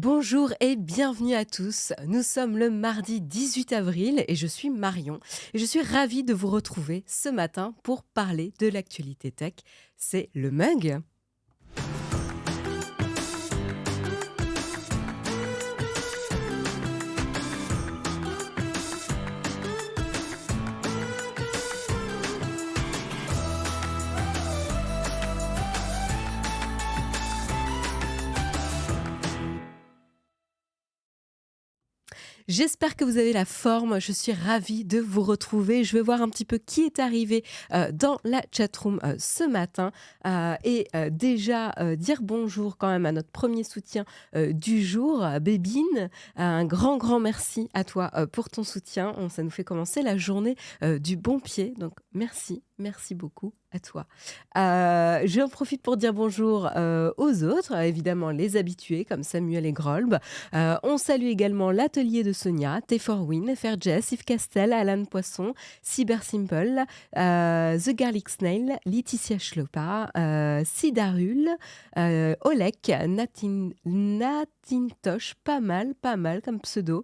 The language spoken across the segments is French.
Bonjour et bienvenue à tous. Nous sommes le mardi 18 avril et je suis Marion. Et je suis ravie de vous retrouver ce matin pour parler de l'actualité tech. C'est le mug. J'espère que vous avez la forme. Je suis ravie de vous retrouver. Je vais voir un petit peu qui est arrivé dans la chatroom ce matin. Déjà, dire bonjour quand même à notre premier soutien du jour, Bébine. Un grand, grand merci à toi pour ton soutien. Ça nous fait commencer la journée du bon pied. Donc, merci. Merci beaucoup à toi. J'en profite pour dire bonjour aux autres, évidemment les habitués comme Samuel et Grolb. On salue également l'atelier de Sonia, T4Win, Fairjess, Yves Castel, Alan Poisson, Cyber Simple, The Garlic Snail, Laetitia Schlopa, Sidarul, Olek, Natintosh, pas mal comme pseudo.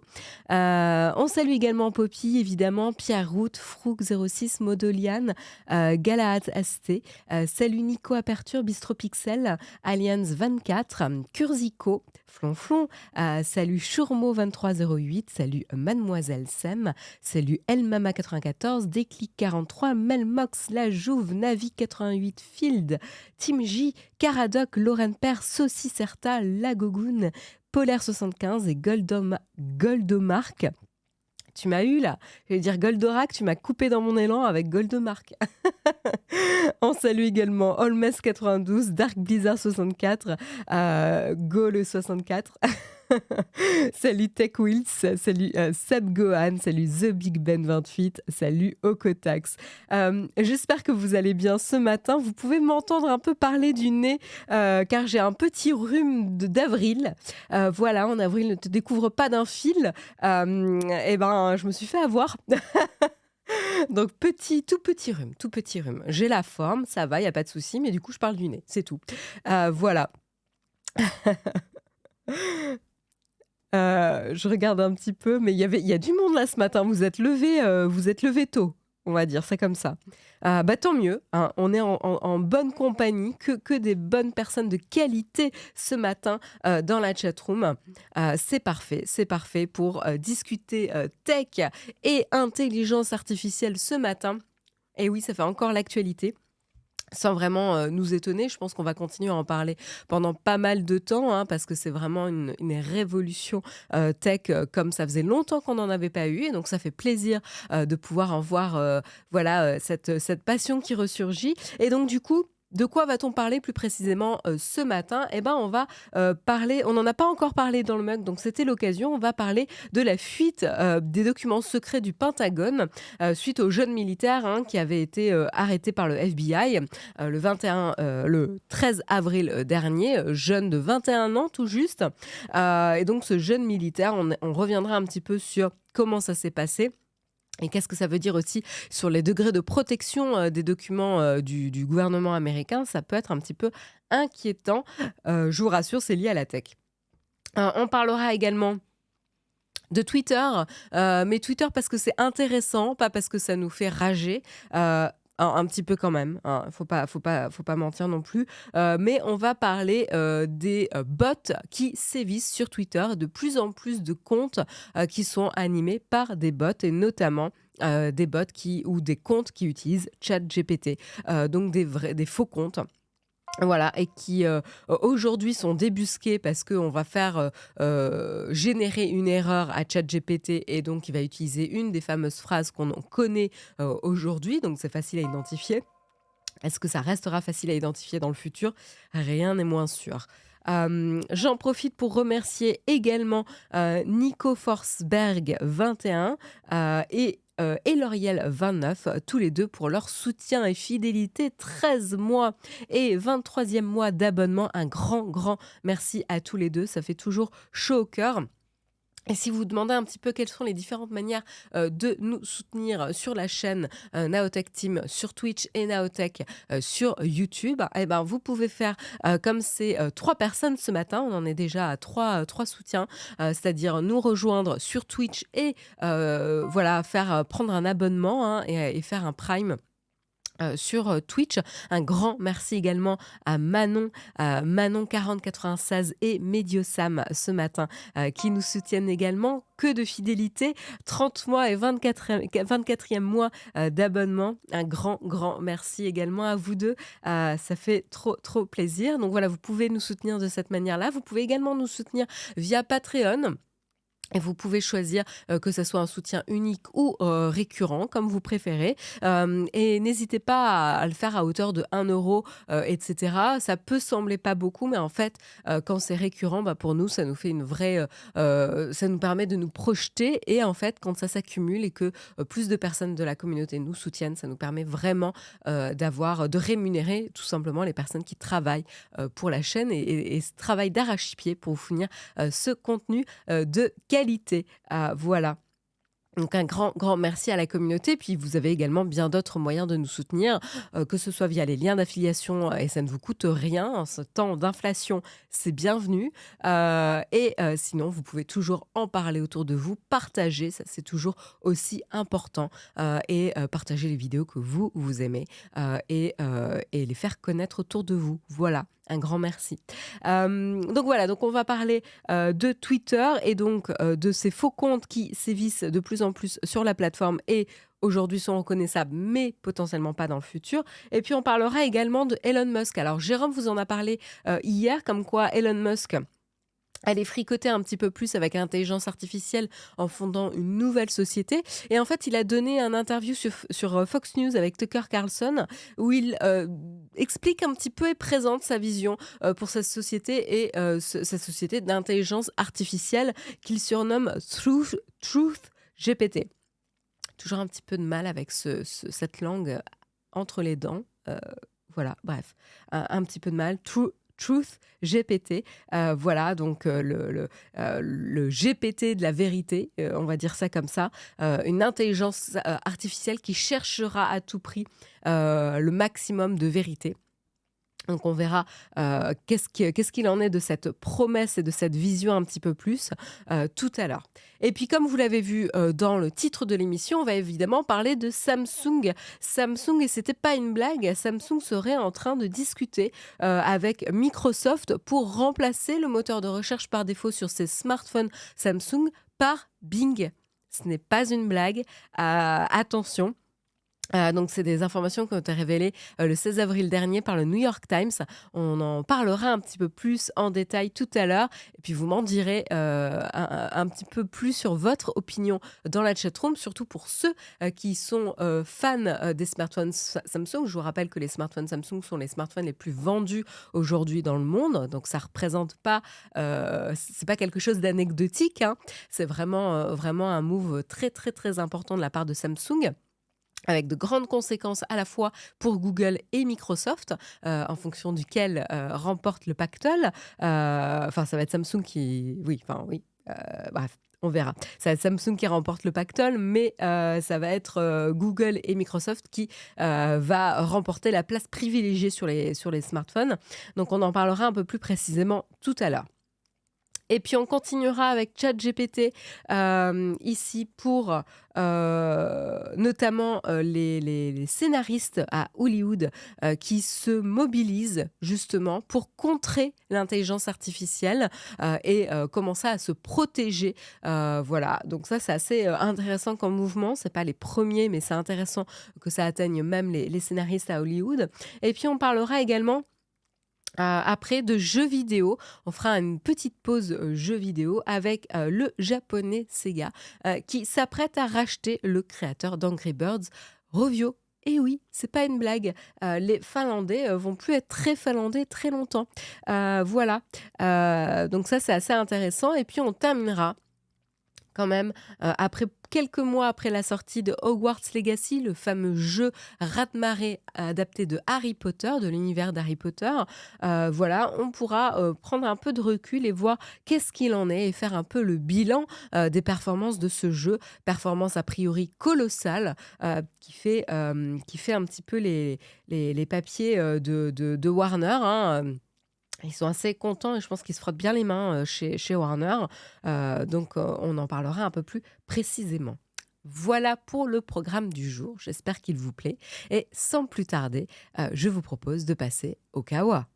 On salue également Poppy, évidemment, Pierre Route, Frouk06, Modolian, Galahad ST, salut Nico Aperture, Bistro Pixel, Alliance 24, Curzico, Flonflon, salut Chourmo2308, salut Mademoiselle Sem, salut Elmama94, Déclic 43, Melmox, La Jouve, Navi 88, Field, Team J, Caradoc, Lauren Per, Saucisserta, La Gogoun, Polaire 75 et Goldomark. Tu m'as eu là, je vais dire Goldorak, tu m'as coupé dans mon élan avec Goldomark. On salue également Holmes92, Dark Blizzard 64, Gole 64. Salut Tech Wheels, salut Seb Gohan, salut The Big Ben 28, salut Okotax. J'espère que vous allez bien ce matin. Vous pouvez m'entendre un peu parler du nez car j'ai un petit rhume d'avril. Voilà, en avril, ne te découvre pas d'un fil. Je me suis fait avoir. Donc tout petit rhume. J'ai la forme, ça va, il n'y a pas de souci, mais du coup je parle du nez, c'est tout. Voilà. Je regarde un petit peu, mais il y a du monde là ce matin. Vous êtes levé tôt, on va dire ça comme ça. Tant mieux, hein, on est en bonne compagnie, que des bonnes personnes de qualité ce matin dans la chatroom. C'est parfait pour discuter tech et intelligence artificielle ce matin. Et oui, ça fait encore l'actualité. Sans vraiment nous étonner, je pense qu'on va continuer à en parler pendant pas mal de temps, hein, parce que c'est vraiment une révolution tech comme ça faisait longtemps qu'on n'en avait pas eu. Et donc, ça fait plaisir de pouvoir en voir cette passion qui ressurgit. Et donc, du coup, de quoi va-t-on parler plus précisément ce matin ? On va parler, on n'en a pas encore parlé dans le mug, donc c'était l'occasion, on va parler de la fuite des documents secrets du Pentagone suite aux jeunes militaires qui avaient été arrêtés par le FBI le 13 avril dernier, jeune de 21 ans tout juste. Et donc ce jeune militaire, on reviendra un petit peu sur comment ça s'est passé. Et qu'est-ce que ça veut dire aussi sur les degrés de protection des documents du gouvernement américain ? Ça peut être un petit peu inquiétant. Je vous rassure, c'est lié à la tech. On parlera également de Twitter, mais Twitter parce que c'est intéressant, pas parce que ça nous fait rager. Un petit peu quand même, hein. Faut pas mentir non plus. Mais on va parler des bots qui sévissent sur Twitter, de plus en plus de comptes qui sont animés par des bots et notamment des bots ou des comptes qui utilisent ChatGPT, donc des faux comptes. Voilà, et qui aujourd'hui sont débusqués parce qu'on va faire générer une erreur à ChatGPT et donc il va utiliser une des fameuses phrases qu'on connaît aujourd'hui, donc c'est facile à identifier. Est-ce que ça restera facile à identifier dans le futur ? Rien n'est moins sûr. J'en profite pour remercier également Nico Forsberg 21 et Lauriel 29, tous les deux pour leur soutien et fidélité, 13 mois et 23e mois d'abonnement. Un grand merci à tous les deux, ça fait toujours chaud au cœur. Et si vous vous demandez un petit peu quelles sont les différentes manières, de nous soutenir sur la chaîne, Naotech Team sur Twitch et Naotech, sur YouTube, et ben, vous pouvez faire, comme ces, 3 personnes ce matin. On en est déjà à 3 soutiens, c'est-à-dire nous rejoindre sur Twitch et voilà, faire, prendre un abonnement, hein, et faire un Prime sur Twitch. Un grand merci également à Manon 4096 et Mediosam ce matin, qui nous soutiennent également. Que de fidélité, 30 mois et 24e mois d'abonnement. Un grand, grand merci également à vous deux. Ça fait trop, trop plaisir. Donc voilà, vous pouvez nous soutenir de cette manière-là. Vous pouvez également nous soutenir via Patreon. Et vous pouvez choisir, que ça soit un soutien unique ou récurrent, comme vous préférez. Et n'hésitez pas à le faire à hauteur de 1 € et cetera. Ça peut sembler pas beaucoup, mais en fait, quand c'est récurrent, bah, pour nous, ça nous fait une vraie, ça nous permet de nous projeter et en fait, quand ça s'accumule et que, plus de personnes de la communauté nous soutiennent, ça nous permet vraiment, de rémunérer tout simplement les personnes qui travaillent, pour la chaîne et ce travail d'arrache-pied pour vous fournir, ce contenu, de qualité. Voilà. Donc un grand, grand merci à la communauté. Puis vous avez également bien d'autres moyens de nous soutenir, que ce soit via les liens d'affiliation et ça ne vous coûte rien. En ce temps d'inflation, c'est bienvenu. Sinon, vous pouvez toujours en parler autour de vous, partager, ça c'est toujours aussi important. Partager les vidéos que vous aimez et les faire connaître autour de vous. Voilà, un grand merci. Donc voilà, donc on va parler de Twitter et donc de ces faux comptes qui sévissent de plus en plus sur la plateforme et aujourd'hui sont reconnaissables, mais potentiellement pas dans le futur. Et puis on parlera également de Elon Musk. Alors Jérôme vous en a parlé hier, comme quoi Elon Musk allait fricoter un petit peu plus avec l'intelligence artificielle en fondant une nouvelle société. Et en fait, il a donné un interview sur Fox News avec Tucker Carlson où il explique un petit peu et présente sa vision pour cette société et sa société d'intelligence artificielle qu'il surnomme Truth GPT. Toujours un petit peu de mal avec cette langue entre les dents. Voilà, bref, un petit peu de mal. Truth GPT, voilà, donc le GPT de la vérité, on va dire ça comme ça, une intelligence artificielle qui cherchera à tout prix le maximum de vérité. Donc on verra qu'est-ce qu'il en est de cette promesse et de cette vision un petit peu plus tout à l'heure. Et puis comme vous l'avez vu dans le titre de l'émission, on va évidemment parler de Samsung. Samsung, et c'était pas une blague, Samsung serait en train de discuter avec Microsoft pour remplacer le moteur de recherche par défaut sur ses smartphones Samsung par Bing. Ce n'est pas une blague, attention. Donc c'est des informations qui ont été révélées le 16 avril dernier par le New York Times. On en parlera un petit peu plus en détail tout à l'heure. Et puis vous m'en direz un petit peu plus sur votre opinion dans la chatroom, surtout pour ceux qui sont fans des smartphones Samsung. Je vous rappelle que les smartphones Samsung sont les smartphones les plus vendus aujourd'hui dans le monde. Donc ça représente pas, c'est pas quelque chose d'anecdotique, hein. C'est vraiment, vraiment un move très très très important de la part de Samsung, avec de grandes conséquences à la fois pour Google et Microsoft, en fonction duquel remporte le pactole. Enfin, ça va être Samsung qui... Oui, bref. On verra. Ça va être Samsung qui remporte le pactole, mais ça va être Google et Microsoft qui va remporter la place privilégiée sur les smartphones. Donc, on en parlera un peu plus précisément tout à l'heure. Et puis on continuera avec ChatGPT ici pour notamment les scénaristes à Hollywood qui se mobilisent justement pour contrer l'intelligence artificielle et commencer à se protéger. Voilà, donc ça c'est assez intéressant comme mouvement. C'est pas les premiers, mais c'est intéressant que ça atteigne même les scénaristes à Hollywood. Et puis on parlera également après de jeux vidéo. On fera une petite pause jeux vidéo avec le japonais Sega qui s'apprête à racheter le créateur d'Angry Birds, Rovio. Et oui, c'est pas une blague. Les Finlandais vont plus être très finlandais très longtemps. Voilà. Donc ça, c'est assez intéressant. Et puis on terminera quand même, après quelques mois après la sortie de Hogwarts Legacy, le fameux jeu raz-de-marée adapté de Harry Potter, de l'univers d'Harry Potter, voilà, on pourra, prendre un peu de recul et voir qu'est-ce qu'il en est et faire un peu le bilan, des performances de ce jeu. Performance a priori colossale, qui fait un petit peu les papiers, de Warner, hein. Ils sont assez contents et je pense qu'ils se frottent bien les mains, chez Warner, donc on en parlera un peu plus précisément. Voilà pour le programme du jour, j'espère qu'il vous plaît et sans plus tarder, je vous propose de passer au kawa.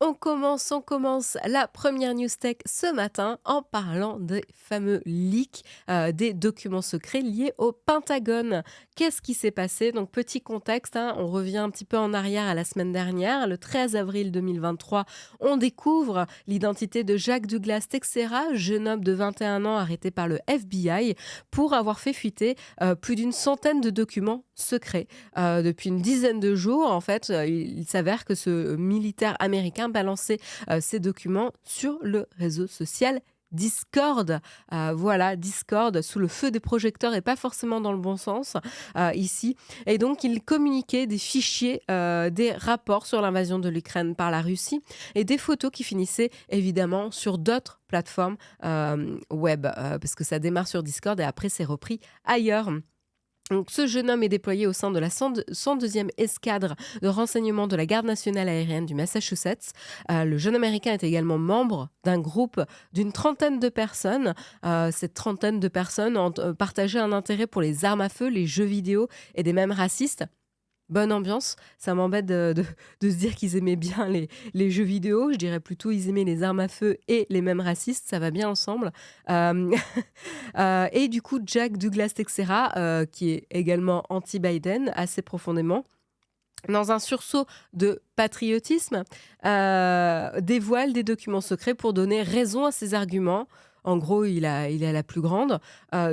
On commence la première news tech ce matin en parlant des fameux leaks, des documents secrets liés au Pentagone. Qu'est-ce qui s'est passé? Donc petit contexte, hein, on revient un petit peu en arrière à la semaine dernière. Le 13 avril 2023, on découvre l'identité de Jack Douglas Teixeira, jeune homme de 21 ans arrêté par le FBI pour avoir fait fuiter, plus d'une centaine de documents secrets. Depuis une dizaine de jours, en fait, il s'avère que ce militaire américain balançait ces documents sur le réseau social Discord. Voilà, Discord, sous le feu des projecteurs et pas forcément dans le bon sens ici. Et donc, il communiquait des fichiers, des rapports sur l'invasion de l'Ukraine par la Russie et des photos qui finissaient évidemment sur d'autres plateformes web, parce que ça démarre sur Discord et après c'est repris ailleurs. Donc, ce jeune homme est déployé au sein de la 102e escadre de renseignement de la Garde nationale aérienne du Massachusetts. Le jeune Américain est également membre d'un groupe d'une trentaine de personnes. Cette trentaine de personnes ont partagé un intérêt pour les armes à feu, les jeux vidéo et des mêmes racistes. Bonne ambiance, ça m'embête de se dire qu'ils aimaient bien les jeux vidéo. Je dirais plutôt ils aimaient les armes à feu et les mêmes racistes, ça va bien ensemble. Euh, et du coup, Jack Douglas Teixeira, qui est également anti-Biden assez profondément, dans un sursaut de patriotisme, dévoile des documents secrets pour donner raison à ses arguments. En gros, il a la plus grande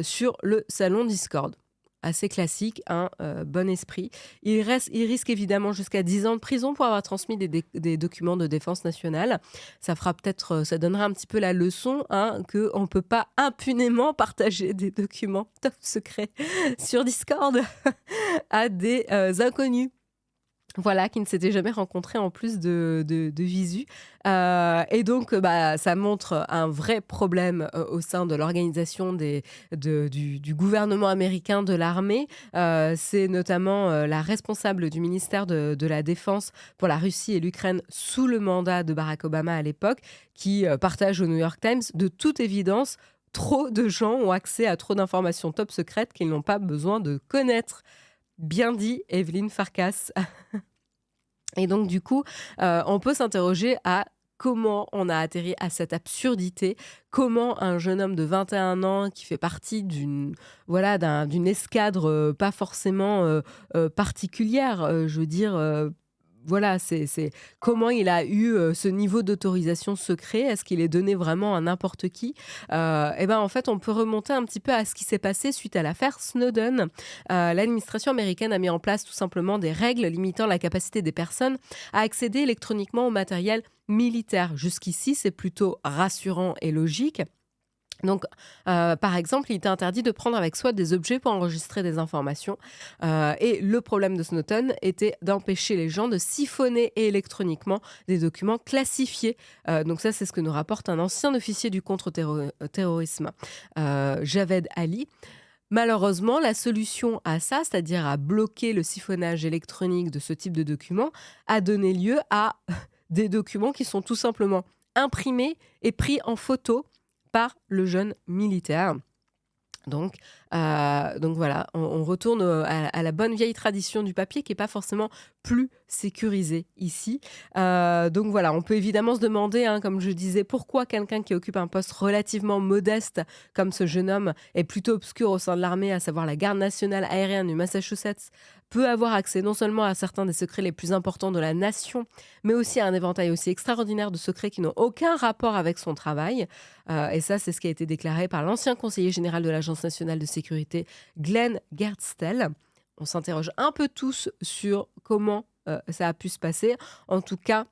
sur le salon Discord. Assez classique, hein, bon esprit. Il risque évidemment jusqu'à 10 ans de prison pour avoir transmis des documents de défense nationale. Ça fera peut-être, ça donnera un petit peu la leçon, hein, qu'on ne peut pas impunément partager des documents top secrets sur Discord à des inconnus. Voilà, qui ne s'étaient jamais rencontrés en plus de visu. Et donc, ça montre un vrai problème au sein de l'organisation du gouvernement américain, de l'armée. C'est notamment la responsable du ministère de la Défense pour la Russie et l'Ukraine sous le mandat de Barack Obama à l'époque, qui partage au New York Times, de toute évidence, trop de gens ont accès à trop d'informations top secrètes qu'ils n'ont pas besoin de connaître. Bien dit, Evelyne Farkas. Et donc, du coup, on peut s'interroger à comment on a atterri à cette absurdité, comment un jeune homme de 21 ans qui fait partie d'une escadre pas forcément particulière, je veux dire, voilà, c'est comment il a eu ce niveau d'autorisation secret. Est-ce qu'il est donné vraiment à n'importe qui? Et ben en fait, on peut remonter un petit peu à ce qui s'est passé suite à l'affaire Snowden. L'administration américaine a mis en place tout simplement des règles limitant la capacité des personnes à accéder électroniquement au matériel militaire. Jusqu'ici, c'est plutôt rassurant et logique. Donc, par exemple, il était interdit de prendre avec soi des objets pour enregistrer des informations. Et le problème de Snowden était d'empêcher les gens de siphonner électroniquement des documents classifiés. Donc ça, c'est ce que nous rapporte un ancien officier du contre-terrorisme, Javed Ali. Malheureusement, la solution à ça, c'est-à-dire à bloquer le siphonnage électronique de ce type de documents, a donné lieu à des documents qui sont tout simplement imprimés et pris en photo par le jeune militaire. Donc voilà, on retourne à la bonne vieille tradition du papier qui n'est pas forcément plus sécurisée ici. Donc voilà, on peut évidemment se demander, hein, comme je disais, pourquoi quelqu'un qui occupe un poste relativement modeste comme ce jeune homme est plutôt obscur au sein de l'armée, à savoir la Garde nationale aérienne du Massachusetts, peut avoir accès non seulement à certains des secrets les plus importants de la nation, mais aussi à un éventail aussi extraordinaire de secrets qui n'ont aucun rapport avec son travail. Et ça, c'est ce qui a été déclaré par l'ancien conseiller général de l'Agence nationale de sécurité, Glenn Gertztel. On s'interroge un peu tous sur comment ça a pu se passer. En tout cas,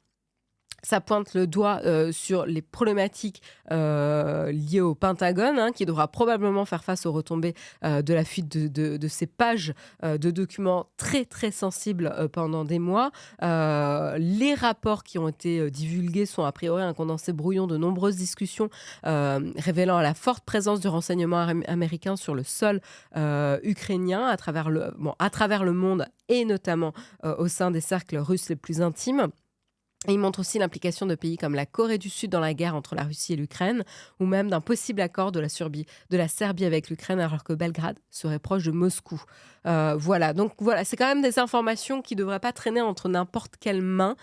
ça pointe le doigt sur les problématiques liées au Pentagone, qui devra probablement faire face aux retombées de la fuite de ces pages de documents très très sensibles pendant des mois. Les rapports qui ont été divulgués sont a priori un condensé brouillon de nombreuses discussions révélant la forte présence du renseignement américain sur le sol ukrainien à travers le monde et notamment au sein des cercles russes les plus intimes. Et il montre aussi l'implication de pays comme la Corée du Sud dans la guerre entre la Russie et l'Ukraine, ou même d'un possible accord de la Serbie avec l'Ukraine, alors que Belgrade serait proche de Moscou. Voilà, donc voilà, c'est quand même des informations qui ne devraient pas traîner entre n'importe quelle main.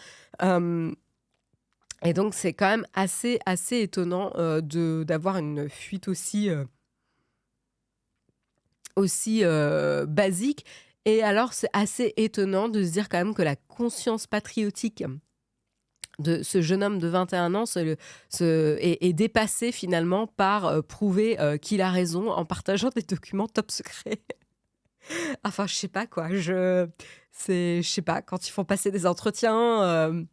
Et donc c'est quand même assez étonnant d'avoir une fuite aussi basique. Et alors c'est assez étonnant de se dire quand même que la conscience patriotique de ce jeune homme de 21 ans est dépassé finalement par prouver qu'il a raison en partageant des documents top secrets. Enfin, je sais pas quoi. Je sais pas, quand ils font passer des entretiens,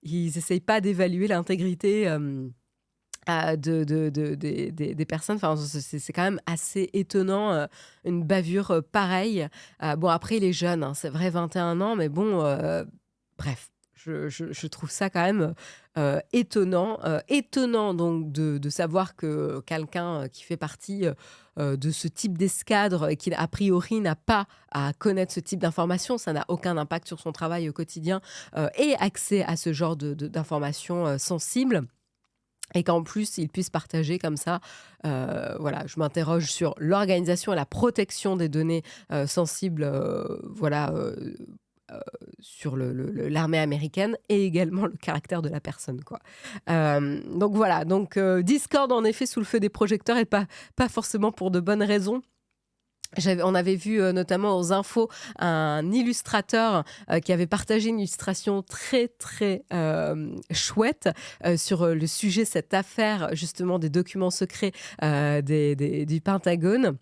ils essayent pas d'évaluer l'intégrité des personnes. Enfin, c'est quand même assez étonnant, une bavure pareille. Bon, après, il est jeune, c'est vrai, 21 ans, mais bon, bref. Je trouve ça quand même étonnant. Étonnant donc de savoir que quelqu'un qui fait partie de ce type d'escadre et qui a priori n'a pas à connaître ce type d'informations, ça n'a aucun impact sur son travail au quotidien, ait accès à ce genre d'informations sensibles. Et qu'en plus, il puisse partager comme ça. Voilà, je m'interroge sur l'organisation et la protection des données sensibles, sur l'armée américaine et également le caractère de la personne, quoi. Donc voilà, Discord en effet sous le feu des projecteurs et pas forcément pour de bonnes raisons. On avait vu notamment aux infos un illustrateur qui avait partagé une illustration très très chouette sur le sujet, cette affaire justement des documents secrets du Pentagone.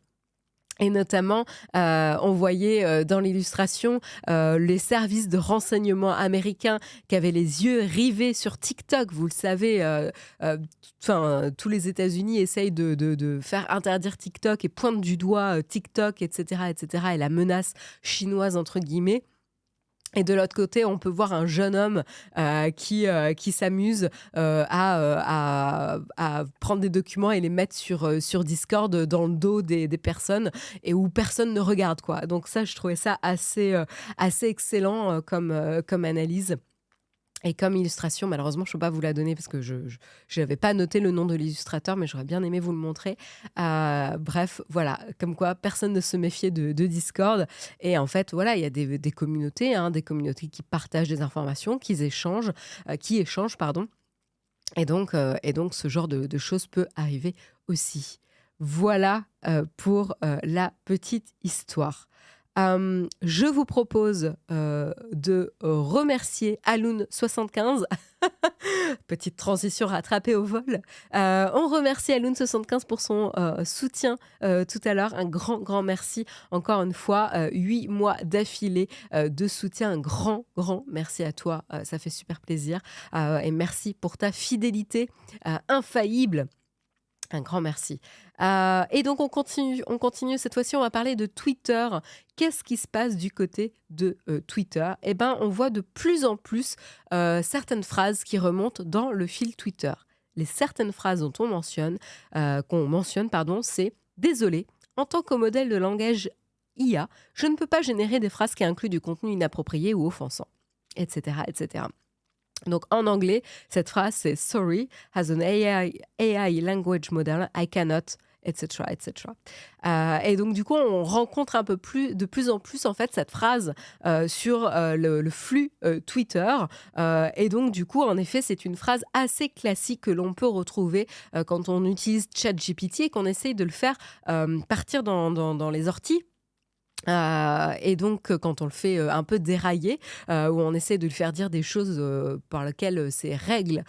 Et notamment, on voyait dans l'illustration les services de renseignement américains qui avaient les yeux rivés sur TikTok. Vous le savez, tous les États-Unis essayent de faire interdire TikTok et pointent du doigt TikTok, etc., et la menace chinoise, entre guillemets. Et de l'autre côté, on peut voir un jeune homme qui s'amuse à prendre des documents et les mettre sur Discord dans le dos des personnes et où personne ne regarde, quoi. Donc ça, je trouvais ça assez excellent comme analyse. Et comme illustration, malheureusement, je ne peux pas vous la donner parce que je n'avais pas noté le nom de l'illustrateur, mais j'aurais bien aimé vous le montrer. Bref, voilà, comme quoi personne ne se méfiait de Discord. Et en fait, voilà, il y a des communautés, des communautés qui partagent des informations, qui échangent, pardon. Et donc, ce genre de choses peut arriver aussi. Voilà pour la petite histoire. Je vous propose de remercier Alun75. Petite transition rattrapée au vol. On remercie Alun75 pour son soutien tout à l'heure. Un grand merci. Encore une fois, 8 mois d'affilée de soutien. Un grand merci à toi. Ça fait super plaisir. Et merci pour ta fidélité infaillible. Un grand merci. Et donc, on continue. Cette fois-ci, on va parler de Twitter. Qu'est-ce qui se passe du côté de Twitter ? Eh bien, on voit de plus en plus certaines phrases qui remontent dans le fil Twitter. Certaines phrases qu'on mentionne, c'est « Désolé, en tant que modèle de langage IA, je ne peux pas générer des phrases qui incluent du contenu inapproprié ou offensant. » etc. Donc en anglais, cette phrase c'est Sorry, as an AI language model, I cannot, etc. Et donc du coup, on rencontre de plus en plus en fait cette phrase sur le flux Twitter. Et donc du coup, en effet, c'est une phrase assez classique que l'on peut retrouver quand on utilise ChatGPT et qu'on essaye de le faire partir dans les orties. Et donc, quand on le fait, un peu dérailler, où on essaie de lui faire dire des choses, par lesquelles, ses règles,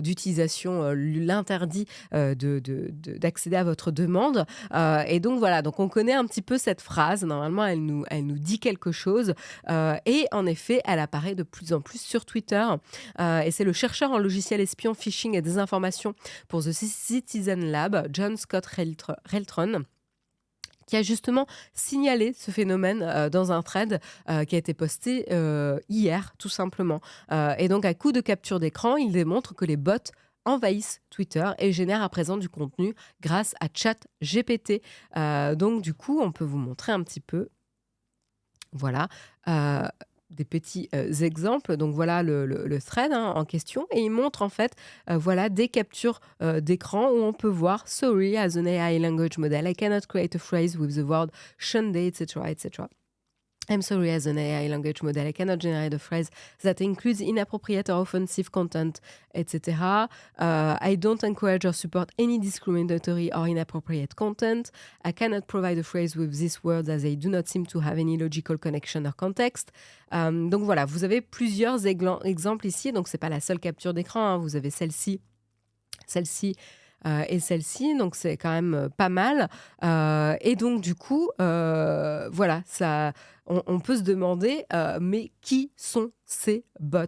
d'utilisation, l'interdit, d'accéder à votre demande, et donc voilà, donc on connaît un petit peu cette phrase. Normalement, elle nous dit quelque chose, et en effet, elle apparaît de plus en plus sur Twitter, et c'est le chercheur en logiciels espions, phishing et désinformation pour The Citizen Lab, John Scott Reltron, qui a justement signalé ce phénomène, dans un thread, qui a été posté, hier, tout simplement. Et donc à coup de capture d'écran, il démontre que les bots envahissent Twitter et génèrent à présent du contenu grâce à ChatGPT. Donc du coup, on peut vous montrer un petit peu, voilà, des petits, exemples. Donc voilà le thread, hein, en question, et il montre en fait, voilà des captures, d'écran où on peut voir: «Sorry, as an AI language model, I cannot create a phrase with the word Sunday, et cetera, et cetera. I'm sorry, as an AI language model, I cannot generate a phrase that includes inappropriate or offensive content, etc. I don't encourage or support any discriminatory or inappropriate content. I cannot provide a phrase with these words as they do not seem to have any logical connection or context.» Donc voilà, vous avez plusieurs exemples ici. Donc c'est pas la seule capture d'écran, hein. Vous avez celle-ci, et celle-ci, donc c'est quand même, pas mal. Et donc du coup, voilà, ça, on peut se demander, mais qui sont ces bots?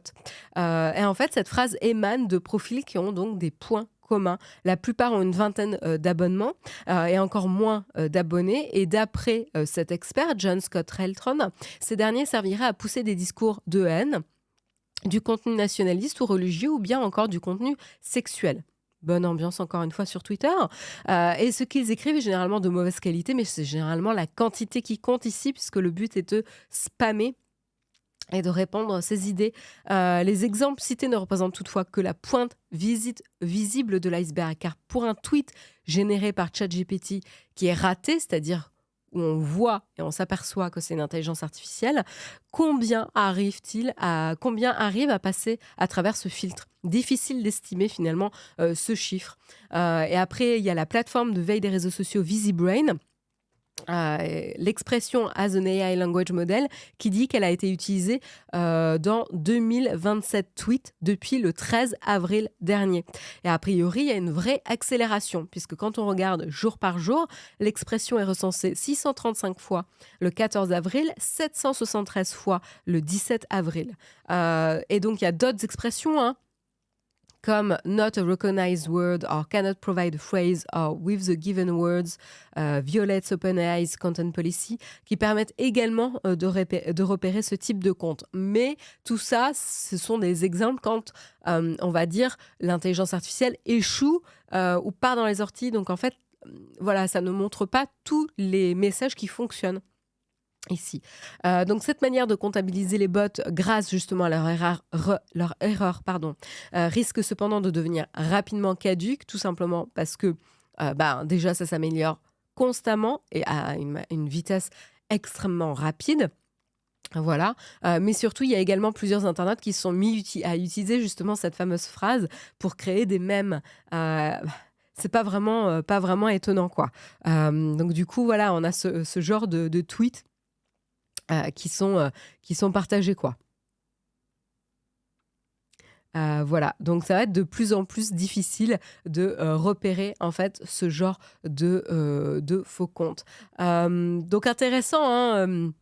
Et en fait, cette phrase émane de profils qui ont donc des points communs. La plupart ont une vingtaine, d'abonnements, et encore moins, d'abonnés, et d'après, cet expert, John Scott Reltron, ces derniers serviraient à pousser des discours de haine, du contenu nationaliste ou religieux, ou bien encore du contenu sexuel. Bonne ambiance encore une fois sur Twitter. Et ce qu'ils écrivent est généralement de mauvaise qualité, mais c'est généralement la quantité qui compte ici, puisque le but est de spammer et de répandre ses idées. Les exemples cités ne représentent toutefois que la pointe visible de l'iceberg, car pour un tweet généré par ChatGPT qui est raté, c'est-à-dire où on voit et on s'aperçoit que c'est une intelligence artificielle, combien arrive à passer à travers ce filtre? Difficile d'estimer finalement, ce chiffre. Et après, il y a la plateforme de veille des réseaux sociaux VisiBrain, l'expression as an AI language model, qui dit qu'elle a été utilisée, dans 2027 tweets depuis le 13 avril dernier. Et a priori, il y a une vraie accélération, puisque quand on regarde jour par jour, l'expression est recensée 635 fois le 14 avril, 773 fois le 17 avril. Et donc, il y a d'autres expressions, hein, comme not a recognized word or cannot provide a phrase or with the given words, violates OpenAI's content policy, qui permettent également, de repérer ce type de compte. Mais tout ça, ce sont des exemples quand, on va dire, l'intelligence artificielle échoue, ou part dans les orties. Donc en fait, voilà, ça ne montre pas tous les messages qui fonctionnent ici. Donc cette manière de comptabiliser les bots grâce justement à leur erreur, risque cependant de devenir rapidement caduque, tout simplement parce que, déjà ça s'améliore constamment et à une vitesse extrêmement rapide. Voilà, mais surtout, il y a également plusieurs internautes qui se sont mis à utiliser justement cette fameuse phrase pour créer des mèmes. C'est pas vraiment étonnant, quoi. Donc du coup, voilà, on a ce genre de tweets, qui sont partagés, quoi. Voilà, donc ça va être de plus en plus difficile de, repérer en fait ce genre de faux comptes. Donc intéressant, hein,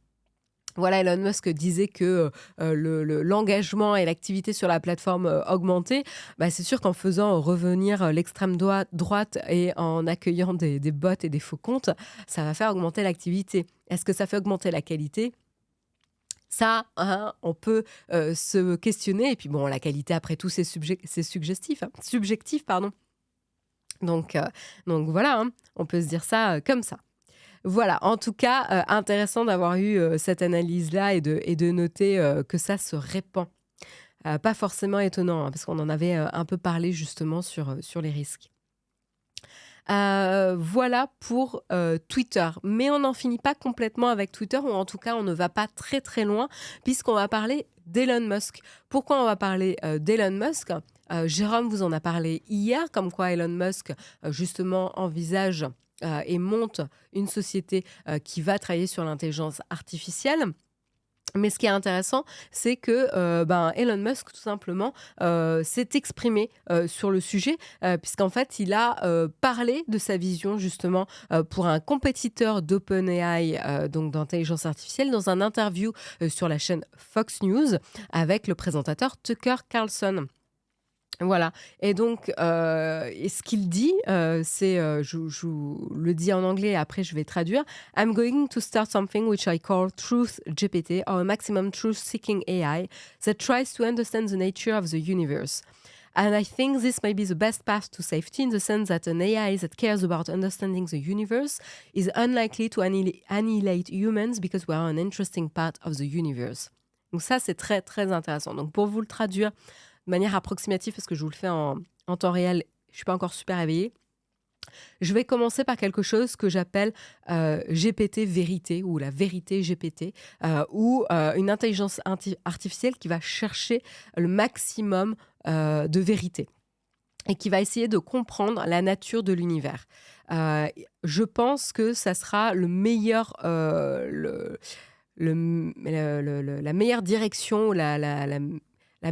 voilà, Elon Musk disait que, l'engagement et l'activité sur la plateforme, augmentait. C'est sûr qu'en faisant revenir l'extrême droite et en accueillant des bots et des faux comptes, ça va faire augmenter l'activité. Est-ce que ça fait augmenter la qualité? Ça, hein, on peut, se questionner, et puis bon, la qualité après tout c'est suggestif, hein, subjectif, pardon. Donc voilà, hein, on peut se dire ça, comme ça. Voilà, en tout cas, intéressant d'avoir eu, cette analyse-là, et de noter, que ça se répand. Pas forcément étonnant, hein, parce qu'on en avait, un peu parlé justement sur les risques. Voilà pour, Twitter. Mais on n'en finit pas complètement avec Twitter, ou en tout cas, on ne va pas très, très loin, puisqu'on va parler d'Elon Musk. Pourquoi on va parler, d'Elon Musk? Jérôme vous en a parlé hier, comme quoi Elon Musk, justement envisage, et monte une société qui va travailler sur l'intelligence artificielle. Mais ce qui est intéressant, c'est que Elon Musk, tout simplement, s'est exprimé sur le sujet, puisqu'en fait, il a parlé de sa vision, justement, pour un compétiteur d'OpenAI, donc d'intelligence artificielle, dans un interview sur la chaîne Fox News avec le présentateur Tucker Carlson. Voilà. Et donc, et ce qu'il dit, c'est, je vous le dis en anglais et après je vais traduire. I'm going to start something which I call Truth GPT, or a maximum truth-seeking AI that tries to understand the nature of the universe. And I think this may be the best path to safety, in the sense that an AI that cares about understanding the universe is unlikely to annihilate humans, because we are an interesting part of the universe. Donc ça, c'est très, très intéressant. Donc pour vous le traduire de manière approximative, parce que je vous le fais en temps réel, je ne suis pas encore super réveillée. Je vais commencer par quelque chose que j'appelle GPT vérité, ou la vérité GPT, ou une intelligence artificielle qui va chercher le maximum de vérité et qui va essayer de comprendre la nature de l'univers. Je pense que ça sera le meilleur, la meilleure direction, la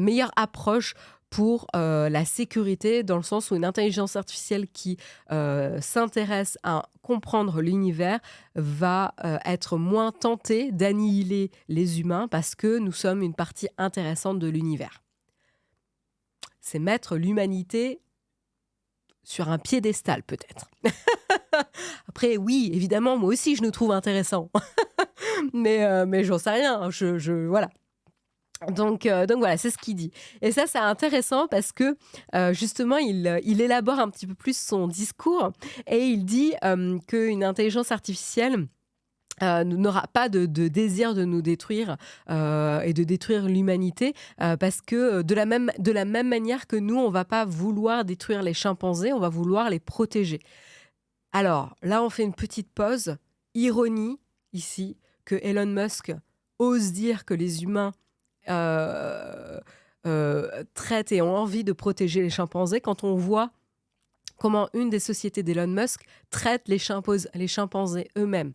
meilleure approche pour la sécurité, dans le sens où une intelligence artificielle qui s'intéresse à comprendre l'univers va être moins tentée d'annihiler les humains, parce que nous sommes une partie intéressante de l'univers. C'est mettre l'humanité sur un piédestal, peut-être. Après, oui, évidemment, moi aussi, je nous trouve intéressants. mais j'en sais rien. Voilà. Donc voilà, c'est ce qu'il dit. Et ça, c'est intéressant parce que justement, il élabore un petit peu plus son discours, et il dit qu'une intelligence artificielle n'aura pas de désir de nous détruire et de détruire l'humanité, parce que de la même manière que nous, on ne va pas vouloir détruire les chimpanzés, on va vouloir les protéger. Alors là, on fait une petite pause. Ironie ici que Elon Musk ose dire que les humains traitent et ont envie de protéger les chimpanzés, quand on voit comment une des sociétés d'Elon Musk traite les chimpanzés eux-mêmes.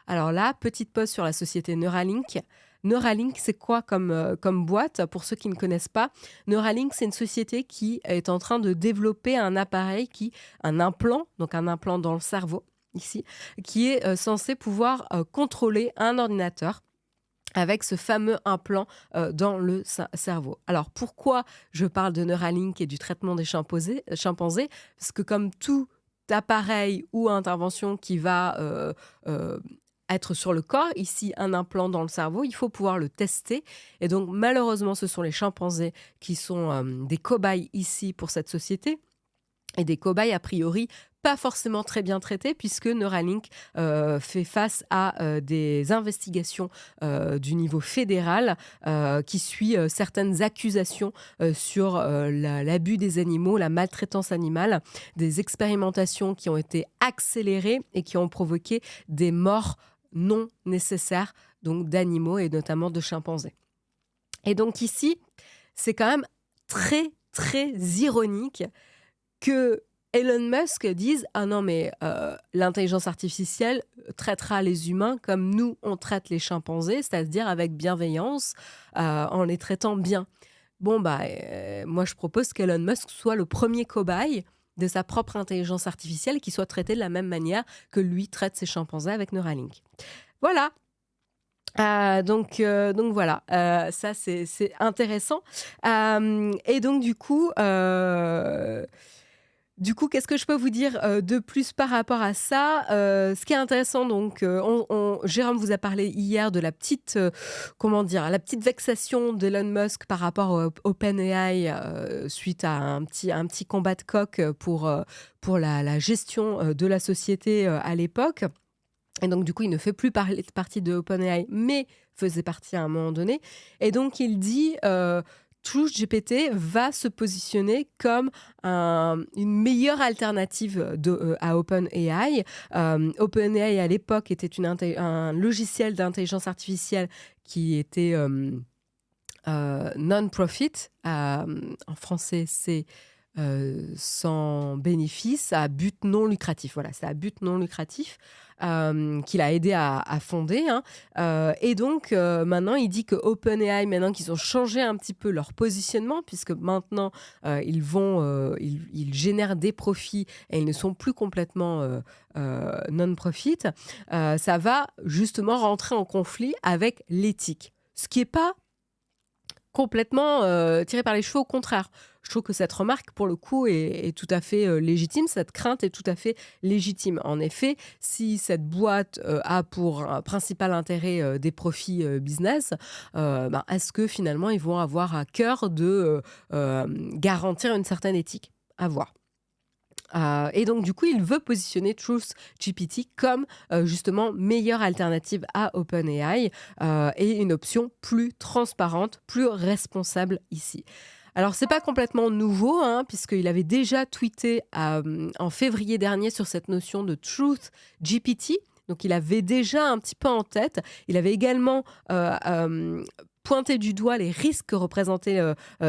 Alors là, petite pause sur la société Neuralink. Neuralink, c'est quoi comme boîte? Pour ceux qui ne connaissent pas, Neuralink, c'est une société qui est en train de développer un appareil, un implant dans le cerveau, ici, qui est censé pouvoir contrôler un ordinateur avec ce fameux implant dans le cerveau. Alors pourquoi je parle de Neuralink et du traitement des chimpanzés? Parce que comme tout appareil ou intervention qui va être sur le corps, ici un implant dans le cerveau, il faut pouvoir le tester. Et donc malheureusement, ce sont les chimpanzés qui sont des cobayes ici pour cette société. Et des cobayes, a priori, pas forcément très bien traités, puisque Neuralink fait face à des investigations du niveau fédéral qui suit certaines accusations sur l'abus des animaux, la maltraitance animale, des expérimentations qui ont été accélérées et qui ont provoqué des morts non nécessaires, donc d'animaux et notamment de chimpanzés. Et donc ici, c'est quand même très, très ironique que Elon Musk dise « Ah non, mais l'intelligence artificielle traitera les humains comme nous, on traite les chimpanzés, c'est-à-dire avec bienveillance, en les traitant bien. » Bon, moi, je propose qu'Elon Musk soit le premier cobaye de sa propre intelligence artificielle, qui soit traité de la même manière que lui traite ses chimpanzés avec Neuralink. Voilà. Donc voilà, ça c'est intéressant. Et donc du coup, qu'est-ce que je peux vous dire de plus par rapport à ça? Ce qui est intéressant, donc, Jérôme vous a parlé hier de la petite vexation d'Elon Musk par rapport au OpenAI suite à un petit combat de coq pour la gestion de la société à l'époque. Et donc, du coup, il ne fait plus partie de OpenAI, mais faisait partie à un moment donné. Et donc, il dit TruthGPT va se positionner comme une meilleure alternative à OpenAI. OpenAI, à l'époque, était un logiciel d'intelligence artificielle qui était non-profit. En français, c'est sans bénéfice, à but non lucratif. Voilà, c'est à but non lucratif qu'il a aidé à fonder, hein. Et donc, maintenant, il dit que OpenAI, maintenant qu'ils ont changé un petit peu leur positionnement, puisque maintenant, ils génèrent des profits et ils ne sont plus complètement non-profit, ça va justement rentrer en conflit avec l'éthique. Ce qui n'est pas complètement tiré par les cheveux, au contraire. Je trouve que cette remarque, pour le coup, est tout à fait légitime. Cette crainte est tout à fait légitime. En effet, si cette boîte a pour principal intérêt des profits business, est-ce que finalement ils vont avoir à cœur de garantir une certaine éthique? À voir. Et donc, du coup, il veut positionner TruthGPT comme justement meilleure alternative à OpenAI et une option plus transparente, plus responsable ici. Alors, c'est pas complètement nouveau, hein, puisqu'il avait déjà tweeté en février dernier sur cette notion de TruthGPT. Donc, il avait déjà un petit peu en tête. Il avait également pointé du doigt les risques que représentait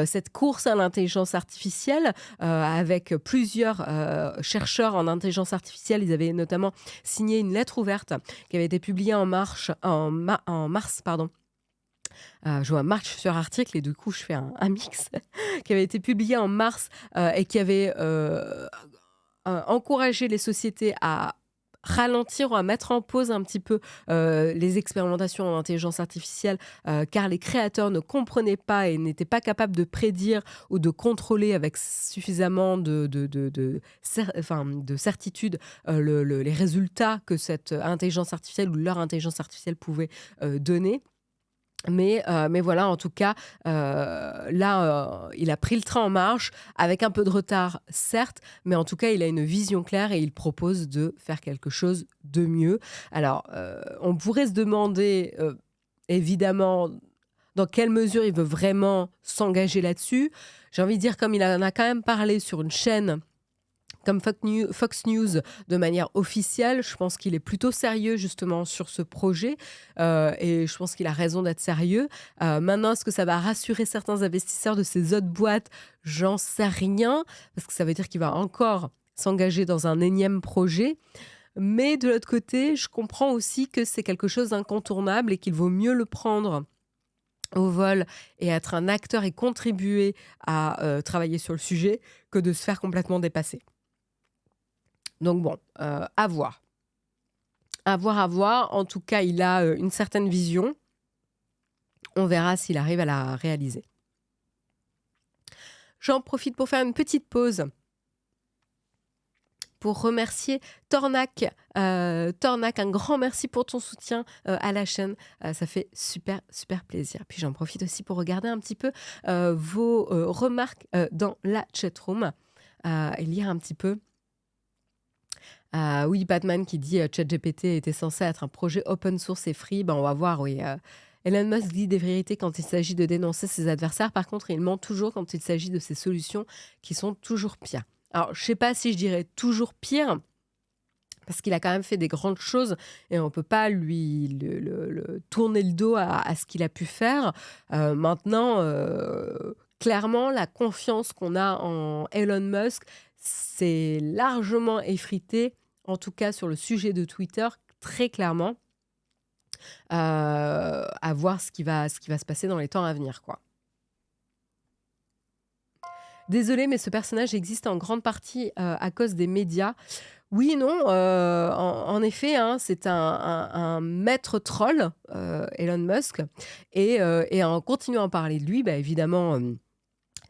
cette course à l'intelligence artificielle avec plusieurs chercheurs en intelligence artificielle. Ils avaient notamment signé une lettre ouverte qui avait été publiée en mars, pardon. Je vois marche sur article et du coup je fais un mix qui avait été publié en mars et qui avait encouragé les sociétés à ralentir ou à mettre en pause un petit peu les expérimentations en intelligence artificielle car les créateurs ne comprenaient pas et n'étaient pas capables de prédire ou de contrôler avec suffisamment de certitude les résultats que cette intelligence artificielle ou leur intelligence artificielle pouvait donner. Mais voilà, en tout cas, là, il a pris le train en marche, avec un peu de retard, certes, mais en tout cas, il a une vision claire et il propose de faire quelque chose de mieux. Alors, on pourrait se demander, évidemment, dans quelle mesure il veut vraiment s'engager là-dessus. J'ai envie de dire, comme il en a quand même parlé sur une chaîne comme Fox News de manière officielle, je pense qu'il est plutôt sérieux justement sur ce projet et je pense qu'il a raison d'être sérieux. Maintenant, est-ce que ça va rassurer certains investisseurs de ces autres boîtes? J'en sais rien, parce que ça veut dire qu'il va encore s'engager dans un énième projet. Mais de l'autre côté, je comprends aussi que c'est quelque chose d'incontournable et qu'il vaut mieux le prendre au vol et être un acteur et contribuer à travailler sur le sujet que de se faire complètement dépasser. Donc bon, à voir. À voir. En tout cas, il a une certaine vision. On verra s'il arrive à la réaliser. J'en profite pour faire une petite pause pour remercier Tornac. Tornac, un grand merci pour ton soutien à la chaîne. Ça fait super, super plaisir. Puis j'en profite aussi pour regarder un petit peu vos remarques dans la chatroom et lire un petit peu. Oui, Batman qui dit ChatGPT était censé être un projet open source et free. On va voir, oui. Elon Musk dit des vérités quand il s'agit de dénoncer ses adversaires. Par contre, il ment toujours quand il s'agit de ses solutions qui sont toujours pires. Alors, je ne sais pas si je dirais toujours pire, parce qu'il a quand même fait des grandes choses et on ne peut pas lui tourner le dos à ce qu'il a pu faire. Maintenant, clairement, la confiance qu'on a en Elon Musk, c'est largement effrité, en tout cas sur le sujet de Twitter, très clairement. À voir ce qui va se passer dans les temps à venir, quoi. Désolée, mais ce personnage existe en grande partie à cause des médias. Oui et non, en effet, hein, c'est un maître troll, Elon Musk, et en continuant à parler de lui, évidemment,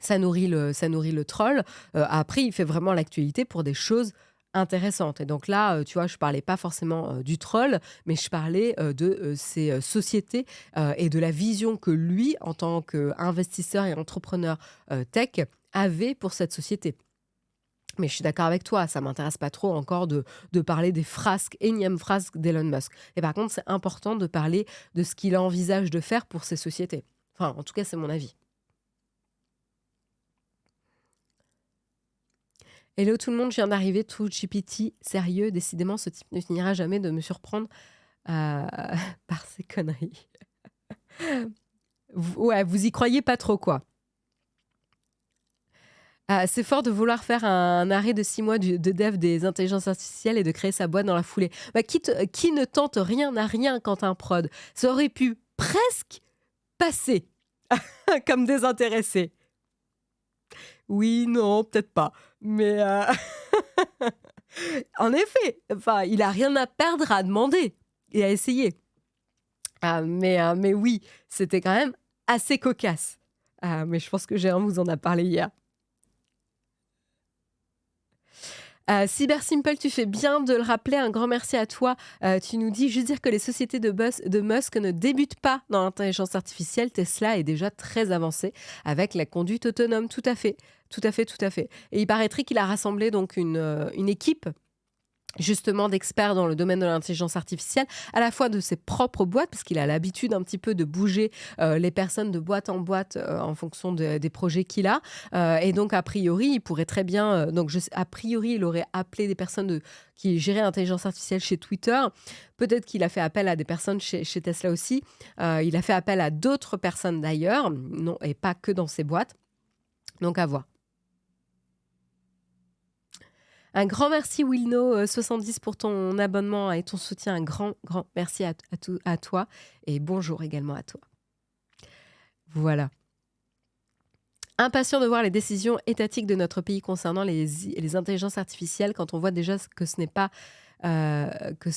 ça nourrit le troll. Après, il fait vraiment l'actualité pour des choses intéressantes. Et donc là, tu vois, je parlais pas forcément du troll, mais je parlais de ces sociétés et de la vision que lui, en tant qu'investisseur et entrepreneur tech, avait pour cette société. Mais je suis d'accord avec toi, ça m'intéresse pas trop encore de parler des énièmes frasques d'Elon Musk. Et par contre, c'est important de parler de ce qu'il envisage de faire pour ces sociétés. Enfin, en tout cas, c'est mon avis. Hello tout le monde, je viens d'arriver, TruthGPT, sérieux, décidément, ce type ne finira jamais de me surprendre par ses conneries. Ouais, vous y croyez pas trop, quoi. C'est fort de vouloir faire un arrêt de 6 mois de dev des intelligences artificielles et de créer sa boîte dans la foulée. Bah, qui ne tente rien n'a rien quand un prod. Ça aurait pu presque passer comme désintéressé. Oui, non, peut-être pas. Mais en effet, enfin, il a rien à perdre à demander et à essayer. Mais oui, c'était quand même assez cocasse. Mais je pense que Jérôme vous en a parlé hier. Cyber Simple, tu fais bien de le rappeler. Un grand merci à toi. Tu nous dis juste dire que les sociétés de Musk ne débutent pas dans l'intelligence artificielle. Tesla est déjà très avancé avec la conduite autonome. Tout à fait, tout à fait, tout à fait. Et il paraîtrait qu'il a rassemblé donc une équipe justement d'experts dans le domaine de l'intelligence artificielle, à la fois de ses propres boîtes, parce qu'il a l'habitude un petit peu de bouger les personnes de boîte en boîte en fonction des projets qu'il a. Et donc, a priori, il pourrait très bien... a priori, il aurait appelé des personnes qui géraient l'intelligence artificielle chez Twitter. Peut-être qu'il a fait appel à des personnes chez Tesla aussi. Il a fait appel à d'autres personnes d'ailleurs, non, et pas que dans ses boîtes. Donc, à voir. Un grand merci Wilno70 pour ton abonnement et ton soutien. Un grand merci à toi et bonjour également à toi. Voilà. Impatient de voir les décisions étatiques de notre pays concernant les intelligences artificielles quand on voit déjà que ce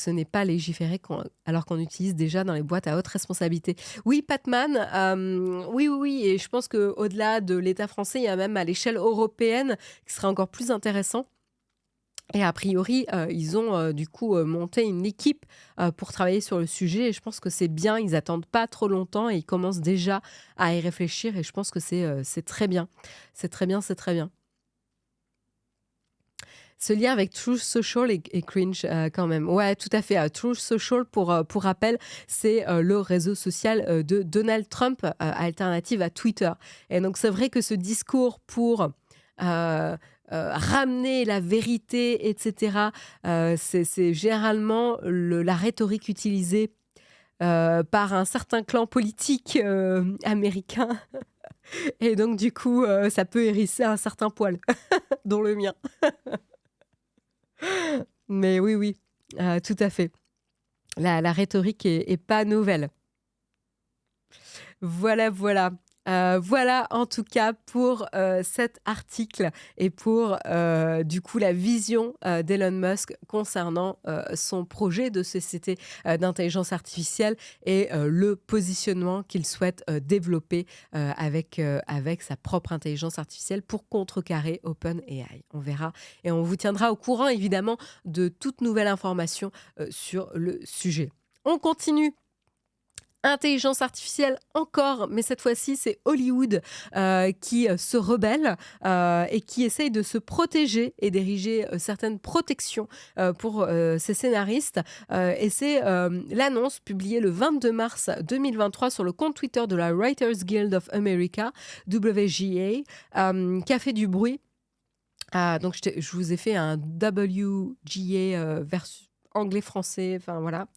n'est pas légiféré alors qu'on utilise déjà dans les boîtes à haute responsabilité. Oui, Patman, oui, et je pense qu'au-delà de l'État français, il y a même à l'échelle européenne qui serait encore plus intéressant. Et a priori, ils ont du coup monté une équipe pour travailler sur le sujet. Et je pense que c'est bien. Ils n'attendent pas trop longtemps et ils commencent déjà à y réfléchir. Et je pense que c'est très bien. C'est très bien, c'est très bien. Ce lien avec Truth Social est cringe quand même. Ouais, tout à fait. Truth Social, pour rappel, c'est le réseau social de Donald Trump, alternative à Twitter. Et donc, c'est vrai que ce discours pour... ramener la vérité, etc. C'est généralement la rhétorique utilisée par un certain clan politique américain. Et donc, du coup, ça peut hérisser un certain poil, dont le mien. Mais oui, tout à fait. La rhétorique est pas nouvelle. Voilà. Voilà en tout cas pour cet article et pour du coup la vision d'Elon Musk concernant son projet de société d'intelligence artificielle et le positionnement qu'il souhaite développer avec sa propre intelligence artificielle pour contrecarrer OpenAI. On verra et on vous tiendra au courant évidemment de toute nouvelle information sur le sujet. On continue. Intelligence artificielle encore, mais cette fois-ci, c'est Hollywood qui se rebelle et qui essaye de se protéger et d'ériger certaines protections pour ses scénaristes. Et c'est l'annonce publiée le 22 mars 2023 sur le compte Twitter de la Writers Guild of America, WGA, qui a fait du bruit. Donc, je vous ai fait un WGA versus anglais-français, enfin voilà.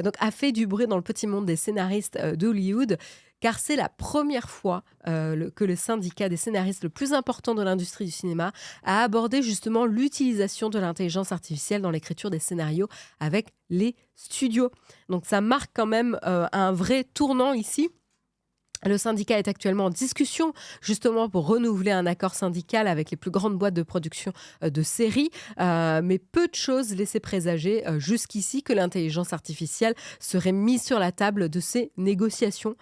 Donc, a fait du bruit dans le petit monde des scénaristes d'Hollywood, car c'est la première fois que le syndicat des scénaristes le plus important de l'industrie du cinéma a abordé justement l'utilisation de l'intelligence artificielle dans l'écriture des scénarios avec les studios. Donc, ça marque quand même un vrai tournant ici. Le syndicat est actuellement en discussion justement pour renouveler un accord syndical avec les plus grandes boîtes de production de séries, mais peu de choses laissaient présager jusqu'ici que l'intelligence artificielle serait mise sur la table de ces négociations.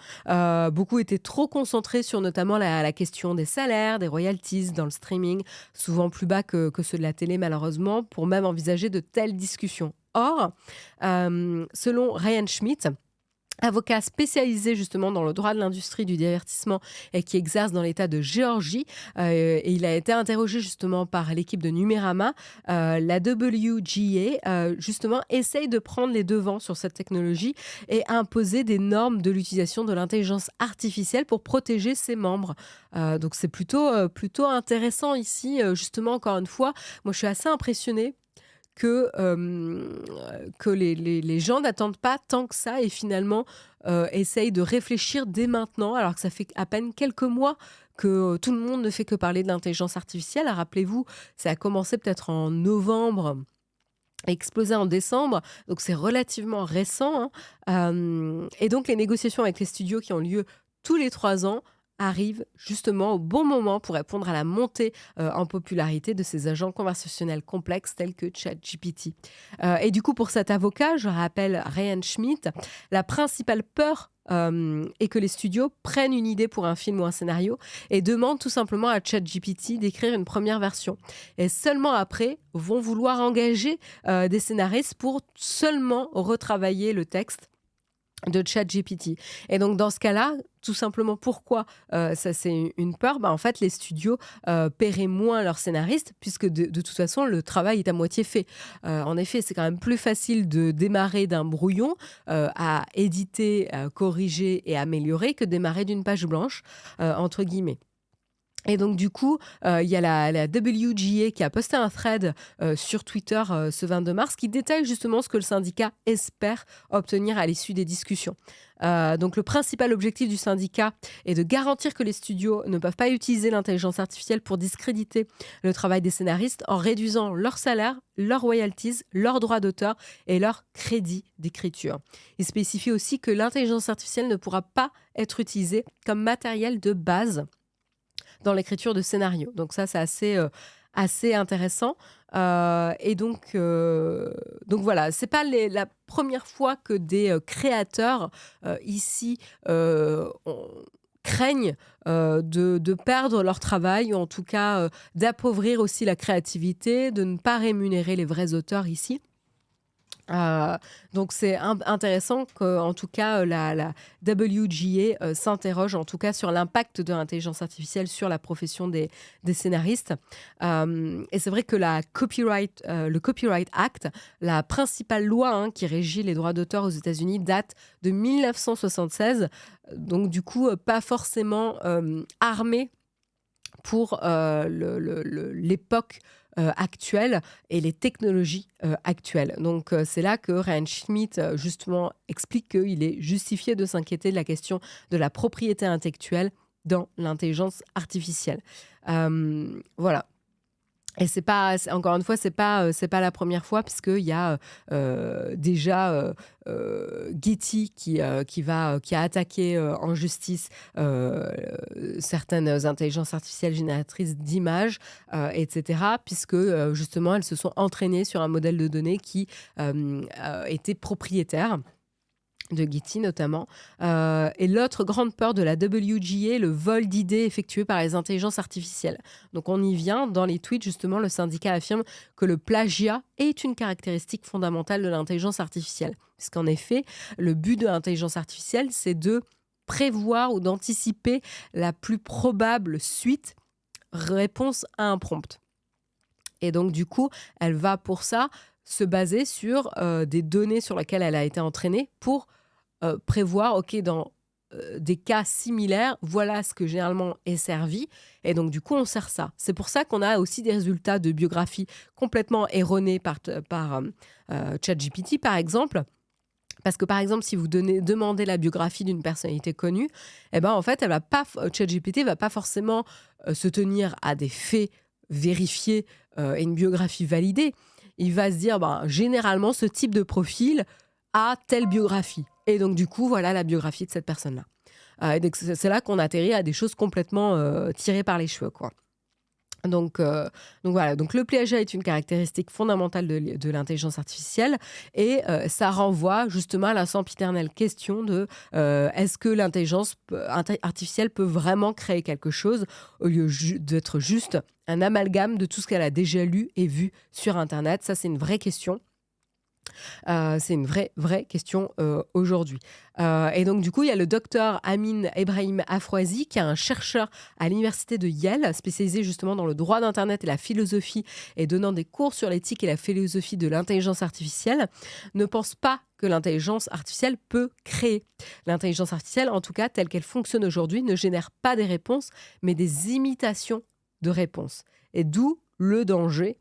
Beaucoup étaient trop concentrés sur notamment la question des salaires, des royalties dans le streaming, souvent plus bas que ceux de la télé malheureusement, pour même envisager de telles discussions. Or, selon Ryan Schmidt, avocat spécialisé justement dans le droit de l'industrie du divertissement et qui exerce dans l'État de Géorgie. Et il a été interrogé justement par l'équipe de Numérama. La WGA, justement, essaye de prendre les devants sur cette technologie et imposer des normes de l'utilisation de l'intelligence artificielle pour protéger ses membres. Donc, c'est plutôt intéressant ici. Justement, encore une fois, moi, je suis assez impressionnée que les gens n'attendent pas tant que ça et finalement essayent de réfléchir dès maintenant, alors que ça fait à peine quelques mois que tout le monde ne fait que parler de l'intelligence artificielle. Rappelez-vous, ça a commencé peut-être en novembre, a explosé en décembre, donc c'est relativement récent, hein. Et donc les négociations avec les studios qui ont lieu tous les 3 ans arrivent justement au bon moment pour répondre à la montée en popularité de ces agents conversationnels complexes tels que ChatGPT. Et du coup, pour cet avocat, je rappelle Ryan Schmidt, la principale peur est que les studios prennent une idée pour un film ou un scénario et demandent tout simplement à ChatGPT d'écrire une première version. Et seulement après, vont vouloir engager des scénaristes pour seulement retravailler le texte de ChatGPT. Et donc, dans ce cas-là, tout simplement, pourquoi ça c'est une peur? En fait, les studios paieraient moins leurs scénaristes puisque de toute façon, le travail est à moitié fait. En effet, c'est quand même plus facile de démarrer d'un brouillon à éditer, corriger et améliorer que démarrer d'une page blanche, entre guillemets. Et donc, du coup, il y a la WGA qui a posté un thread sur Twitter ce 22 mars qui détaille justement ce que le syndicat espère obtenir à l'issue des discussions. Donc, le principal objectif du syndicat est de garantir que les studios ne peuvent pas utiliser l'intelligence artificielle pour discréditer le travail des scénaristes en réduisant leur salaire, leurs royalties, leurs droits d'auteur et leur crédit d'écriture. Il spécifie aussi que l'intelligence artificielle ne pourra pas être utilisée comme matériel de base dans l'écriture de scénarios. Donc ça, c'est assez intéressant. Et donc voilà, c'est pas la première fois que des créateurs ici craignent de perdre leur travail, ou en tout cas d'appauvrir aussi la créativité, de ne pas rémunérer les vrais auteurs ici. Donc c'est intéressant qu'en tout cas la WGA s'interroge en tout cas sur l'impact de l'intelligence artificielle sur la profession des scénaristes. Et c'est vrai que le Copyright Act, la principale loi qui régit les droits d'auteur aux États-Unis, date de 1976. Donc du coup, pas forcément armé pour l'époque actuelle et les technologies actuelles. Donc, c'est là que Ryan Schmidt, justement, explique qu'il est justifié de s'inquiéter de la question de la propriété intellectuelle dans l'intelligence artificielle. Voilà. Et encore une fois, c'est pas la première fois, puisqu'il y a déjà Getty qui a attaqué en justice certaines intelligences artificielles génératrices d'images, etc., puisque justement elles se sont entraînées sur un modèle de données qui était propriétaire de Getty notamment. Et l'autre grande peur de la WGA, le vol d'idées effectué par les intelligences artificielles. Donc on y vient, dans les tweets justement, le syndicat affirme que le plagiat est une caractéristique fondamentale de l'intelligence artificielle. Puisqu'en effet, le but de l'intelligence artificielle, c'est de prévoir ou d'anticiper la plus probable suite réponse à un prompt. Et donc du coup, elle va pour ça se baser sur des données sur lesquelles elle a été entraînée pour prévoir, OK, dans des cas similaires, voilà ce que généralement est servi. Et donc, du coup, on sert ça. C'est pour ça qu'on a aussi des résultats de biographie complètement erronés par ChatGPT, par exemple. Parce que, par exemple, si vous demandez la biographie d'une personnalité connue, en fait, ChatGPT ne va pas forcément se tenir à des faits vérifiés et une biographie validée. Il va se dire, généralement, ce type de profil a telle biographie. Et donc, du coup, voilà la biographie de cette personne-là. Et donc, c'est là qu'on atterrit à des choses complètement tirées par les cheveux, quoi. Donc voilà, donc le plagiat est une caractéristique fondamentale de l'intelligence artificielle, et ça renvoie justement à la sempiternelle question de est-ce que l'intelligence artificielle peut vraiment créer quelque chose au lieu d'être juste un amalgame de tout ce qu'elle a déjà lu et vu sur Internet. Ça, c'est une vraie question. C'est une vraie question aujourd'hui. Et donc, du coup, il y a le docteur Amin Ebrahim Afroisi, qui est un chercheur à l'université de Yale, spécialisé justement dans le droit d'Internet et la philosophie, et donnant des cours sur l'éthique et la philosophie de l'intelligence artificielle, ne pense pas que l'intelligence artificielle peut créer. L'intelligence artificielle, en tout cas, telle qu'elle fonctionne aujourd'hui, ne génère pas des réponses, mais des imitations de réponses. Et d'où le danger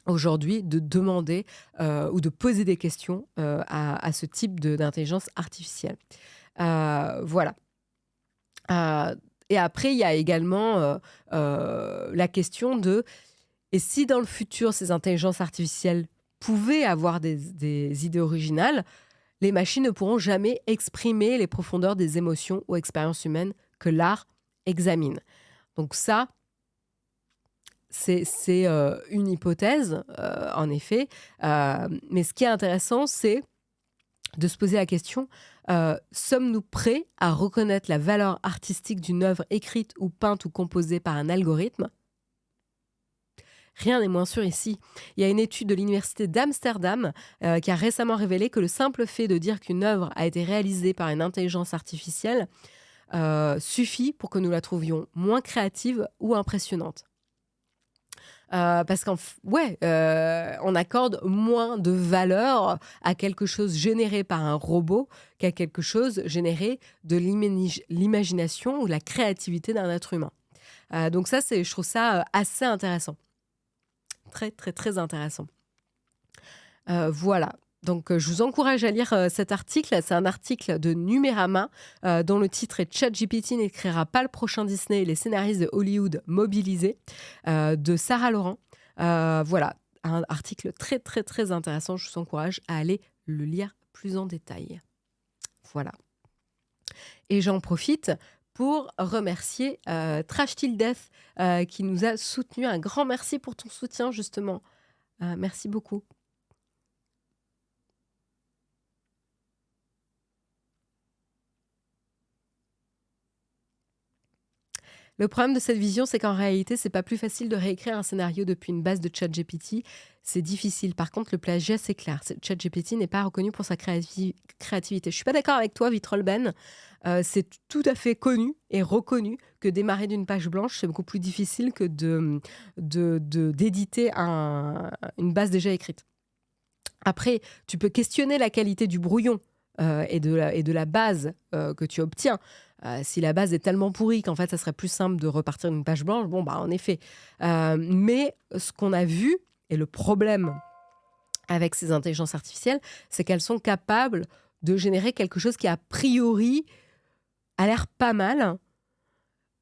aujourd'hui de demander ou de poser des questions à ce type d'intelligence artificielle. Voilà. Et après, il y a également la question de et si dans le futur, ces intelligences artificielles pouvaient avoir des idées originales, les machines ne pourront jamais exprimer les profondeurs des émotions ou expériences humaines que l'art examine. Donc ça, c'est une hypothèse, en effet. Mais ce qui est intéressant, c'est de se poser la question, sommes-nous prêts à reconnaître la valeur artistique d'une œuvre écrite ou peinte ou composée par un algorithme ? Rien n'est moins sûr ici. Il y a une étude de l'Université d'Amsterdam qui a récemment révélé que le simple fait de dire qu'une œuvre a été réalisée par une intelligence artificielle suffit pour que nous la trouvions moins créative ou impressionnante. Parce on accorde moins de valeur à quelque chose généré par un robot qu'à quelque chose généré de l'imagination ou la créativité d'un être humain. Donc ça, je trouve ça assez intéressant. Très, très, très intéressant. Voilà. Donc, je vous encourage à lire cet article. C'est un article de Numérama dont le titre est ChatGPT n'écrira pas le prochain Disney et les scénaristes de Hollywood mobilisés de Sarah Laurent. Voilà, un article très, très, très intéressant. Je vous encourage à aller le lire plus en détail. Voilà. Et j'en profite pour remercier Trash Till Death qui nous a soutenus. Un grand merci pour ton soutien, justement. Merci beaucoup. Le problème de cette vision, c'est qu'en réalité, c'est pas plus facile de réécrire un scénario depuis une base de ChatGPT. C'est difficile. Par contre, le plagiat, c'est clair. ChatGPT n'est pas reconnu pour sa créativité. Je suis pas d'accord avec toi, Vitrolben. C'est tout à fait connu et reconnu que démarrer d'une page blanche, c'est beaucoup plus difficile que d'éditer une base déjà écrite. Après, tu peux questionner la qualité du brouillon et de la base que tu obtiens. Si la base est tellement pourrie qu'en fait, ça serait plus simple de repartir d'une page blanche, bon, en effet. Mais ce qu'on a vu, et le problème avec ces intelligences artificielles, c'est qu'elles sont capables de générer quelque chose qui, a priori, a l'air pas mal,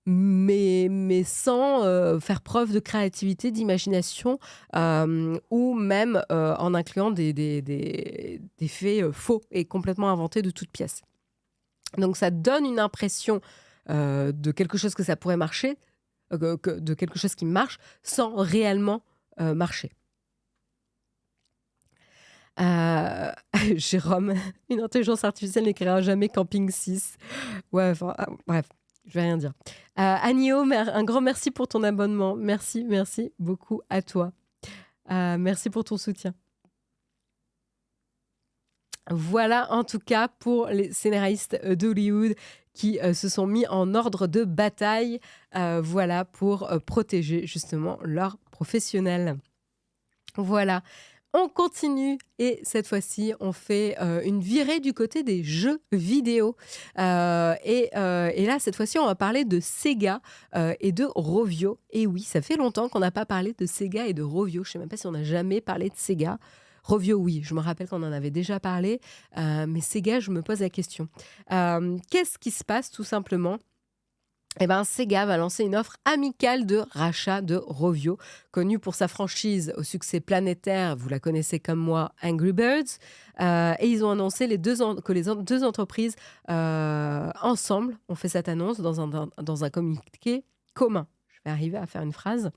mais sans faire preuve de créativité, d'imagination, ou même en incluant des faits faux et complètement inventés de toutes pièces. Donc ça donne une impression de quelque chose que ça pourrait marcher, de quelque chose qui marche, sans réellement marcher. Jérôme, une intelligence artificielle n'écrira jamais Camping 6. Ouais, bref, je vais rien dire. Anio, un grand merci pour ton abonnement. Merci beaucoup à toi. Merci pour ton soutien. Voilà en tout cas pour les scénaristes d'Hollywood qui se sont mis en ordre de bataille voilà, pour protéger justement leurs professionnels. Voilà, on continue et cette fois-ci on fait une virée du côté des jeux vidéo. Et là cette fois-ci on va parler de Sega et de Rovio. Et oui, ça fait longtemps qu'on n'a pas parlé de Sega et de Rovio. Je ne sais même pas si on n'a jamais parlé de Sega. Rovio, oui, je me rappelle qu'on en avait déjà parlé, mais Sega, je me pose la question. Qu'est-ce qui se passe tout simplement ? Eh ben, Sega va lancer une offre amicale de rachat de Rovio, connue pour sa franchise au succès planétaire, vous la connaissez comme moi, Angry Birds. Et ils ont annoncé que les deux entreprises ensemble ont fait cette annonce dans un communiqué commun. Je vais arriver à faire une phrase.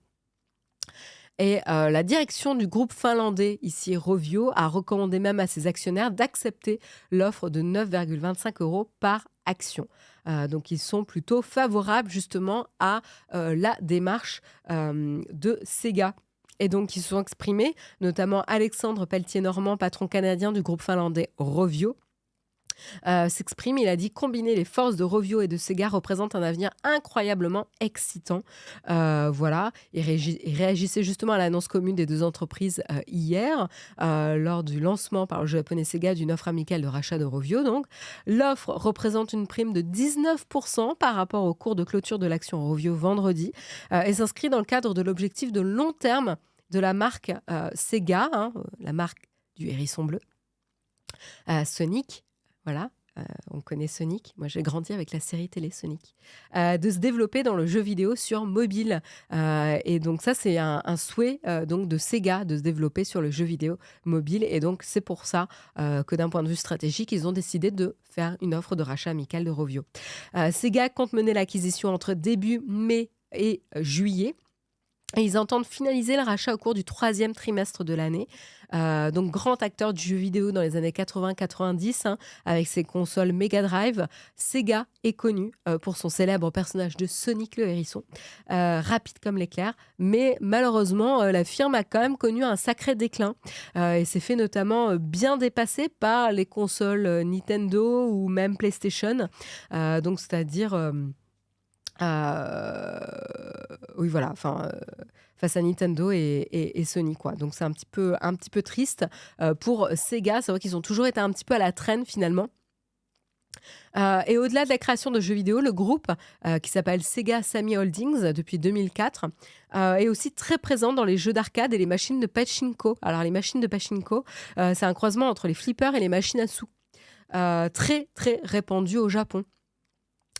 Et la direction du groupe finlandais, ici Rovio, a recommandé même à ses actionnaires d'accepter l'offre de 9,25 € par action. Donc, ils sont plutôt favorables justement à la démarche de Sega. Et donc, ils se sont exprimés, notamment Alexandre Pelletier-Normand, patron canadien du groupe finlandais Rovio, s'exprime. Il a dit: combiner les forces de Rovio et de Sega représente un avenir incroyablement excitant. Voilà. Il réagissait justement à l'annonce commune des deux entreprises hier, lors du lancement par le japonais Sega d'une offre amicale de rachat de Rovio. Donc, l'offre représente une prime de 19% par rapport au cours de clôture de l'action Rovio vendredi et s'inscrit dans le cadre de l'objectif de long terme de la marque Sega, la marque du hérisson bleu, Sonic. Voilà, on connaît Sonic, moi j'ai grandi avec la série télé Sonic, de se développer dans le jeu vidéo sur mobile. Et donc ça, c'est un souhait donc de Sega de se développer sur le jeu vidéo mobile. Et donc c'est pour ça que d'un point de vue stratégique, ils ont décidé de faire une offre de rachat amical de Rovio. Sega compte mener l'acquisition entre début mai et juillet. Et ils entendent finaliser le rachat au cours du troisième trimestre de l'année. Donc, grand acteur du jeu vidéo dans les années 80-90, avec ses consoles Mega Drive, Sega est connu pour son célèbre personnage de Sonic le Hérisson, rapide comme l'éclair. Mais malheureusement, la firme a quand même connu un sacré déclin et s'est fait notamment bien dépasser par les consoles Nintendo ou même PlayStation. Donc, c'est-à-dire... oui, voilà, face à Nintendo et Sony, quoi. Donc c'est un petit peu triste pour Sega. C'est vrai qu'ils ont toujours été un petit peu à la traîne finalement. Et au-delà de la création de jeux vidéo, le groupe, qui s'appelle Sega Sammy Holdings depuis 2004, est aussi très présent dans les jeux d'arcade et les machines de pachinko. Alors les machines de pachinko, c'est un croisement entre les flippers et les machines à sous, très très répandu au Japon.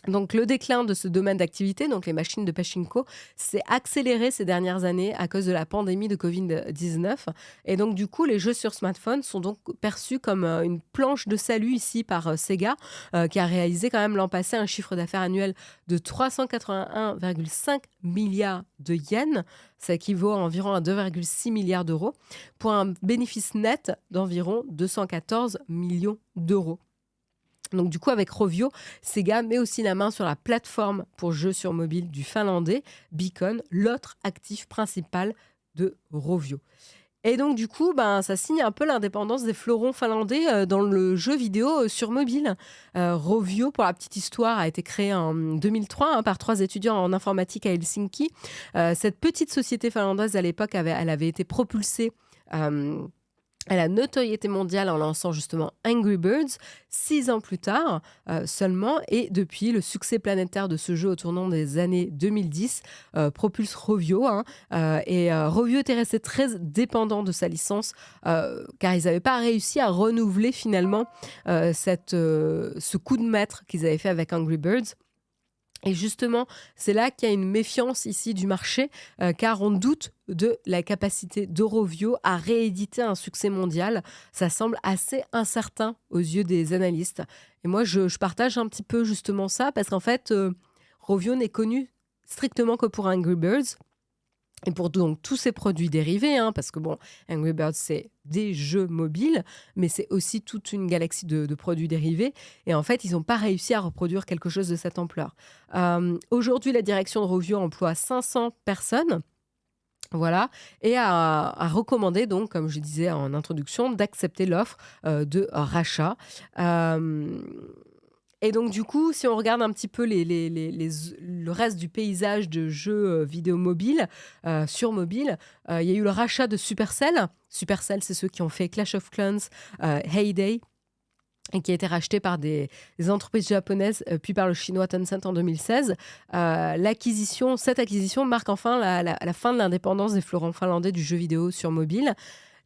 Donc, le déclin de ce domaine d'activité, donc les machines de pachinko, s'est accéléré ces dernières années à cause de la pandémie de Covid-19. Et donc, du coup, les jeux sur smartphone sont donc perçus comme une planche de salut ici par Sega, qui a réalisé quand même l'an passé un chiffre d'affaires annuel de 381,5 milliards de yens. Ça équivaut à environ à 2,6 milliards d'euros, pour un bénéfice net d'environ 214 millions d'euros. Donc du coup, avec Rovio, Sega met aussi la main sur la plateforme pour jeux sur mobile du finlandais Beacon, l'autre actif principal de Rovio. Et donc du coup, ça signe un peu l'indépendance des fleurons finlandais dans le jeu vidéo sur mobile. Rovio, pour la petite histoire, a été créé en 2003 par 3 étudiants en informatique à Helsinki. Cette petite société finlandaise, à l'époque, elle avait été propulsée... à la notoriété mondiale en lançant justement Angry Birds 6 ans plus tard seulement. Et depuis, le succès planétaire de ce jeu au tournant des années 2010 propulse Rovio. Rovio était resté très dépendant de sa licence car ils n'avaient pas réussi à renouveler finalement ce coup de maître qu'ils avaient fait avec Angry Birds. Et justement, c'est là qu'il y a une méfiance ici du marché, car on doute de la capacité de Rovio à rééditer un succès mondial. Ça semble assez incertain aux yeux des analystes. Et moi, je partage un petit peu justement ça, parce qu'en fait, Rovio n'est connu strictement que pour Angry Birds. Et pour donc tous ces produits dérivés, parce que bon, Angry Birds, c'est des jeux mobiles, mais c'est aussi toute une galaxie de produits dérivés. Et en fait, ils n'ont pas réussi à reproduire quelque chose de cette ampleur. Aujourd'hui, la direction de Rovio emploie 500 personnes. Voilà, et a recommandé, donc, comme je disais en introduction, d'accepter l'offre de rachat. Et donc, du coup, si on regarde un petit peu le reste du paysage de jeux vidéo mobiles, sur mobile, il y a eu le rachat de Supercell. Supercell, c'est ceux qui ont fait Clash of Clans, Hay Day, et qui a été racheté par des entreprises japonaises, puis par le chinois Tencent en 2016. Cette acquisition marque enfin la fin de l'indépendance des fleurons finlandais du jeu vidéo sur mobile.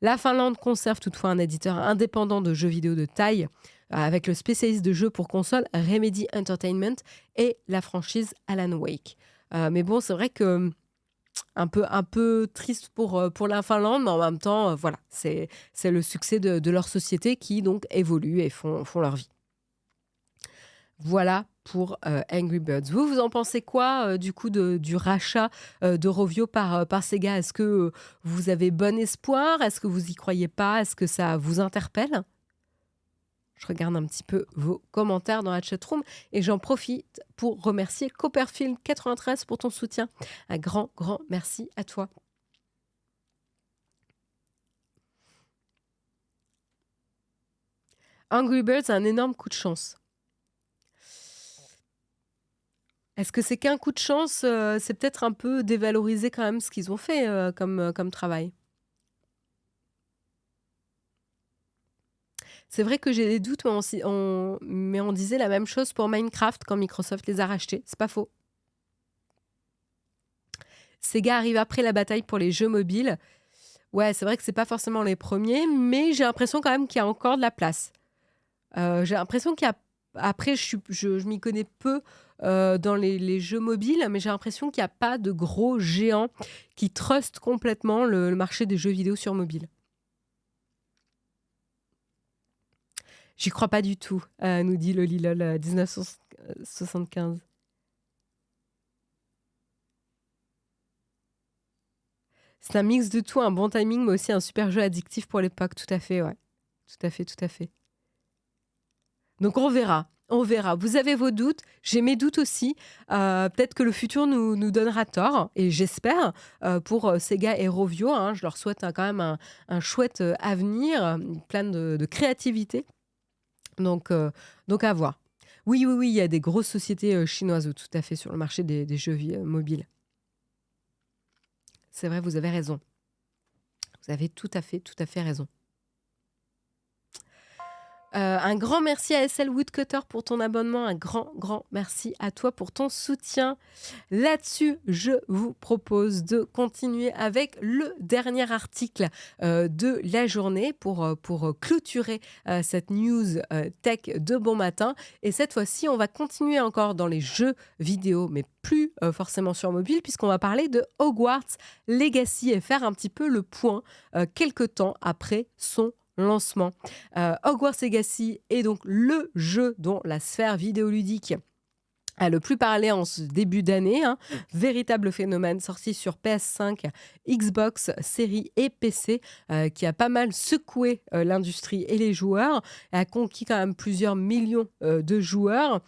La Finlande conserve toutefois un éditeur indépendant de jeux vidéo de taille, avec le spécialiste de jeux pour console Remedy Entertainment et la franchise Alan Wake. Mais bon, c'est vrai que un peu triste pour la Finlande, mais en même temps, voilà, c'est le succès de leur société qui donc évolue et font leur vie. Voilà pour Angry Birds. Vous en pensez quoi du coup du rachat de Rovio par Sega? Est-ce que vous avez bon espoir? Est-ce que vous y croyez pas? Est-ce que ça vous interpelle? Je regarde un petit peu vos commentaires dans la chatroom et j'en profite pour remercier Copperfield93 pour ton soutien. Un grand merci à toi. Angry Birds a un énorme coup de chance. Est-ce que c'est qu'un coup de chance? C'est peut-être un peu dévaloriser quand même ce qu'ils ont fait comme travail. C'est vrai que j'ai des doutes, mais on disait la même chose pour Minecraft quand Microsoft les a rachetés. C'est pas faux. Sega arrive après la bataille pour les jeux mobiles. Ouais, c'est vrai que c'est pas forcément les premiers, mais j'ai l'impression quand même qu'il y a encore de la place. J'ai l'impression qu'il y a après, je m'y connais peu dans les jeux mobiles, mais j'ai l'impression qu'il n'y a pas de gros géants qui trustent complètement le marché des jeux vidéo sur mobile. J'y crois pas du tout, nous dit Lolilol 1975. C'est un mix de tout, un bon timing, mais aussi un super jeu addictif pour l'époque. Tout à fait, ouais. Tout à fait, tout à fait. Donc on verra. On verra. Vous avez vos doutes, j'ai mes doutes aussi. Peut-être que le futur nous donnera tort, et j'espère, pour Sega et Rovio. Hein. Je leur souhaite quand même un chouette avenir, plein de créativité. Donc à voir. Oui, oui, oui, il y a des grosses sociétés chinoises, tout à fait, sur le marché des jeux mobiles. C'est vrai, vous avez raison. Vous avez tout à fait raison. Un grand merci à SL Woodcutter pour ton abonnement. Un grand merci à toi pour ton soutien. Là-dessus, je vous propose de continuer avec le dernier article de la journée pour clôturer cette news tech de bon matin. Et cette fois-ci, on va continuer encore dans les jeux vidéo, mais plus forcément sur mobile, puisqu'on va parler de Hogwarts Legacy et faire un petit peu le point quelques temps après son lancement. Hogwarts Legacy est donc le jeu dont la sphère vidéoludique a le plus parlé en ce début d'année. Véritable phénomène sorti sur PS5, Xbox, Series et PC, qui a pas mal secoué l'industrie et les joueurs, a conquis quand même plusieurs millions de joueurs,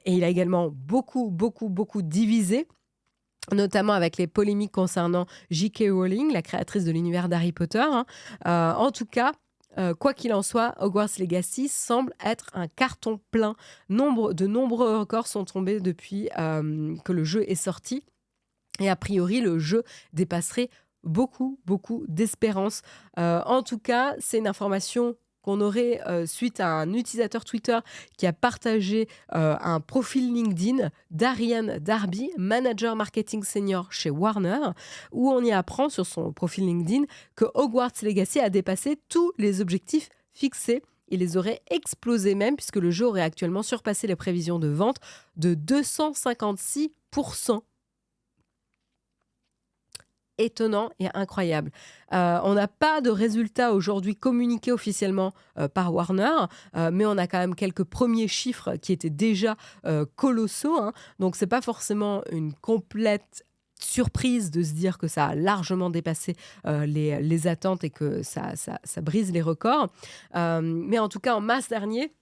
et il a également beaucoup divisé, notamment avec les polémiques concernant J.K. Rowling, la créatrice de l'univers d'Harry Potter. En tout cas, quoi qu'il en soit, Hogwarts Legacy semble être un carton plein. De nombreux records sont tombés depuis que le jeu est sorti. Et a priori, le jeu dépasserait beaucoup d'espérance. En tout cas, c'est une information qu'on aurait suite à un utilisateur Twitter qui a partagé un profil LinkedIn d'Ariane Darby, manager marketing senior chez Warner, où on y apprend sur son profil LinkedIn que Hogwarts Legacy a dépassé tous les objectifs fixés. Il les aurait explosés même, puisque le jeu aurait actuellement surpassé les prévisions de vente de 256%. Étonnant et incroyable. On n'a pas de résultats aujourd'hui communiqués officiellement par Warner, mais on a quand même quelques premiers chiffres qui étaient déjà colossaux. Donc, c'est pas forcément une complète surprise de se dire que ça a largement dépassé les attentes et que ça brise les records. Mais en tout cas, en mars dernier,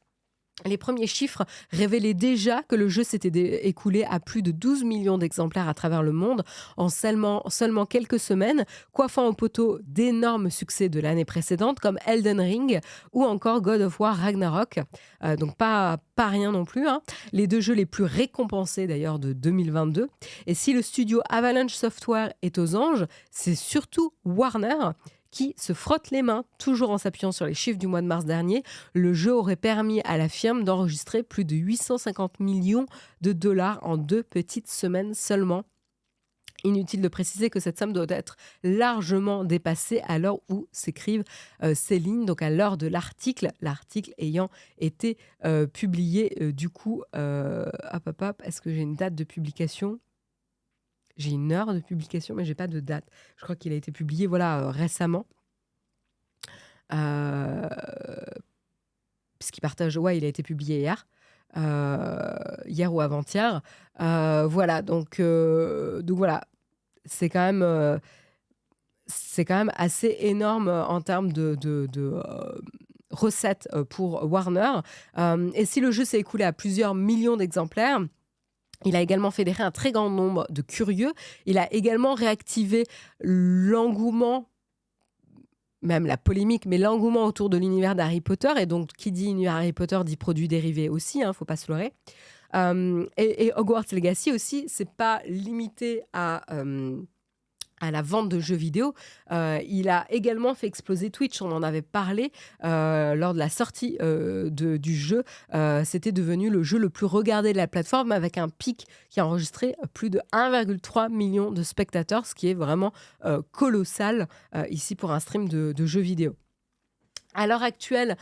les premiers chiffres révélaient déjà que le jeu s'était écoulé à plus de 12 millions d'exemplaires à travers le monde en seulement quelques semaines, coiffant au poteau d'énormes succès de l'année précédente comme Elden Ring ou encore God of War Ragnarok. Donc pas rien non plus. Les deux jeux les plus récompensés d'ailleurs de 2022. Et si le studio Avalanche Software est aux anges, c'est surtout Warner qui se frotte les mains, toujours en s'appuyant sur les chiffres du mois de mars dernier. Le jeu aurait permis à la firme d'enregistrer plus de 850 millions de dollars en 2 petites semaines seulement. Inutile de préciser que cette somme doit être largement dépassée à l'heure où s'écrivent ces lignes, donc à l'heure de l'article ayant été publié du coup. Est-ce que j'ai une date de publication ? J'ai une heure de publication, mais j'ai pas de date. Je crois qu'il a été publié récemment. Puisqu'il partage, il a été publié hier. Hier ou avant-hier. Donc voilà. C'est quand même assez énorme en termes de recettes pour Warner. Et si le jeu s'est écoulé à plusieurs millions d'exemplaires, il a également fédéré un très grand nombre de curieux. Il a également réactivé l'engouement, même la polémique, mais l'engouement autour de l'univers d'Harry Potter. Et donc, qui dit univers Harry Potter dit produits dérivés aussi, faut pas se leurrer. Et Hogwarts Legacy aussi, c'est pas limité à la vente de jeux vidéo. Il a également fait exploser Twitch. On en avait parlé lors de la sortie du jeu. C'était devenu le jeu le plus regardé de la plateforme, avec un pic qui a enregistré plus de 1,3 million de spectateurs, ce qui est vraiment colossal ici pour un stream de jeux vidéo. À l'heure actuelle,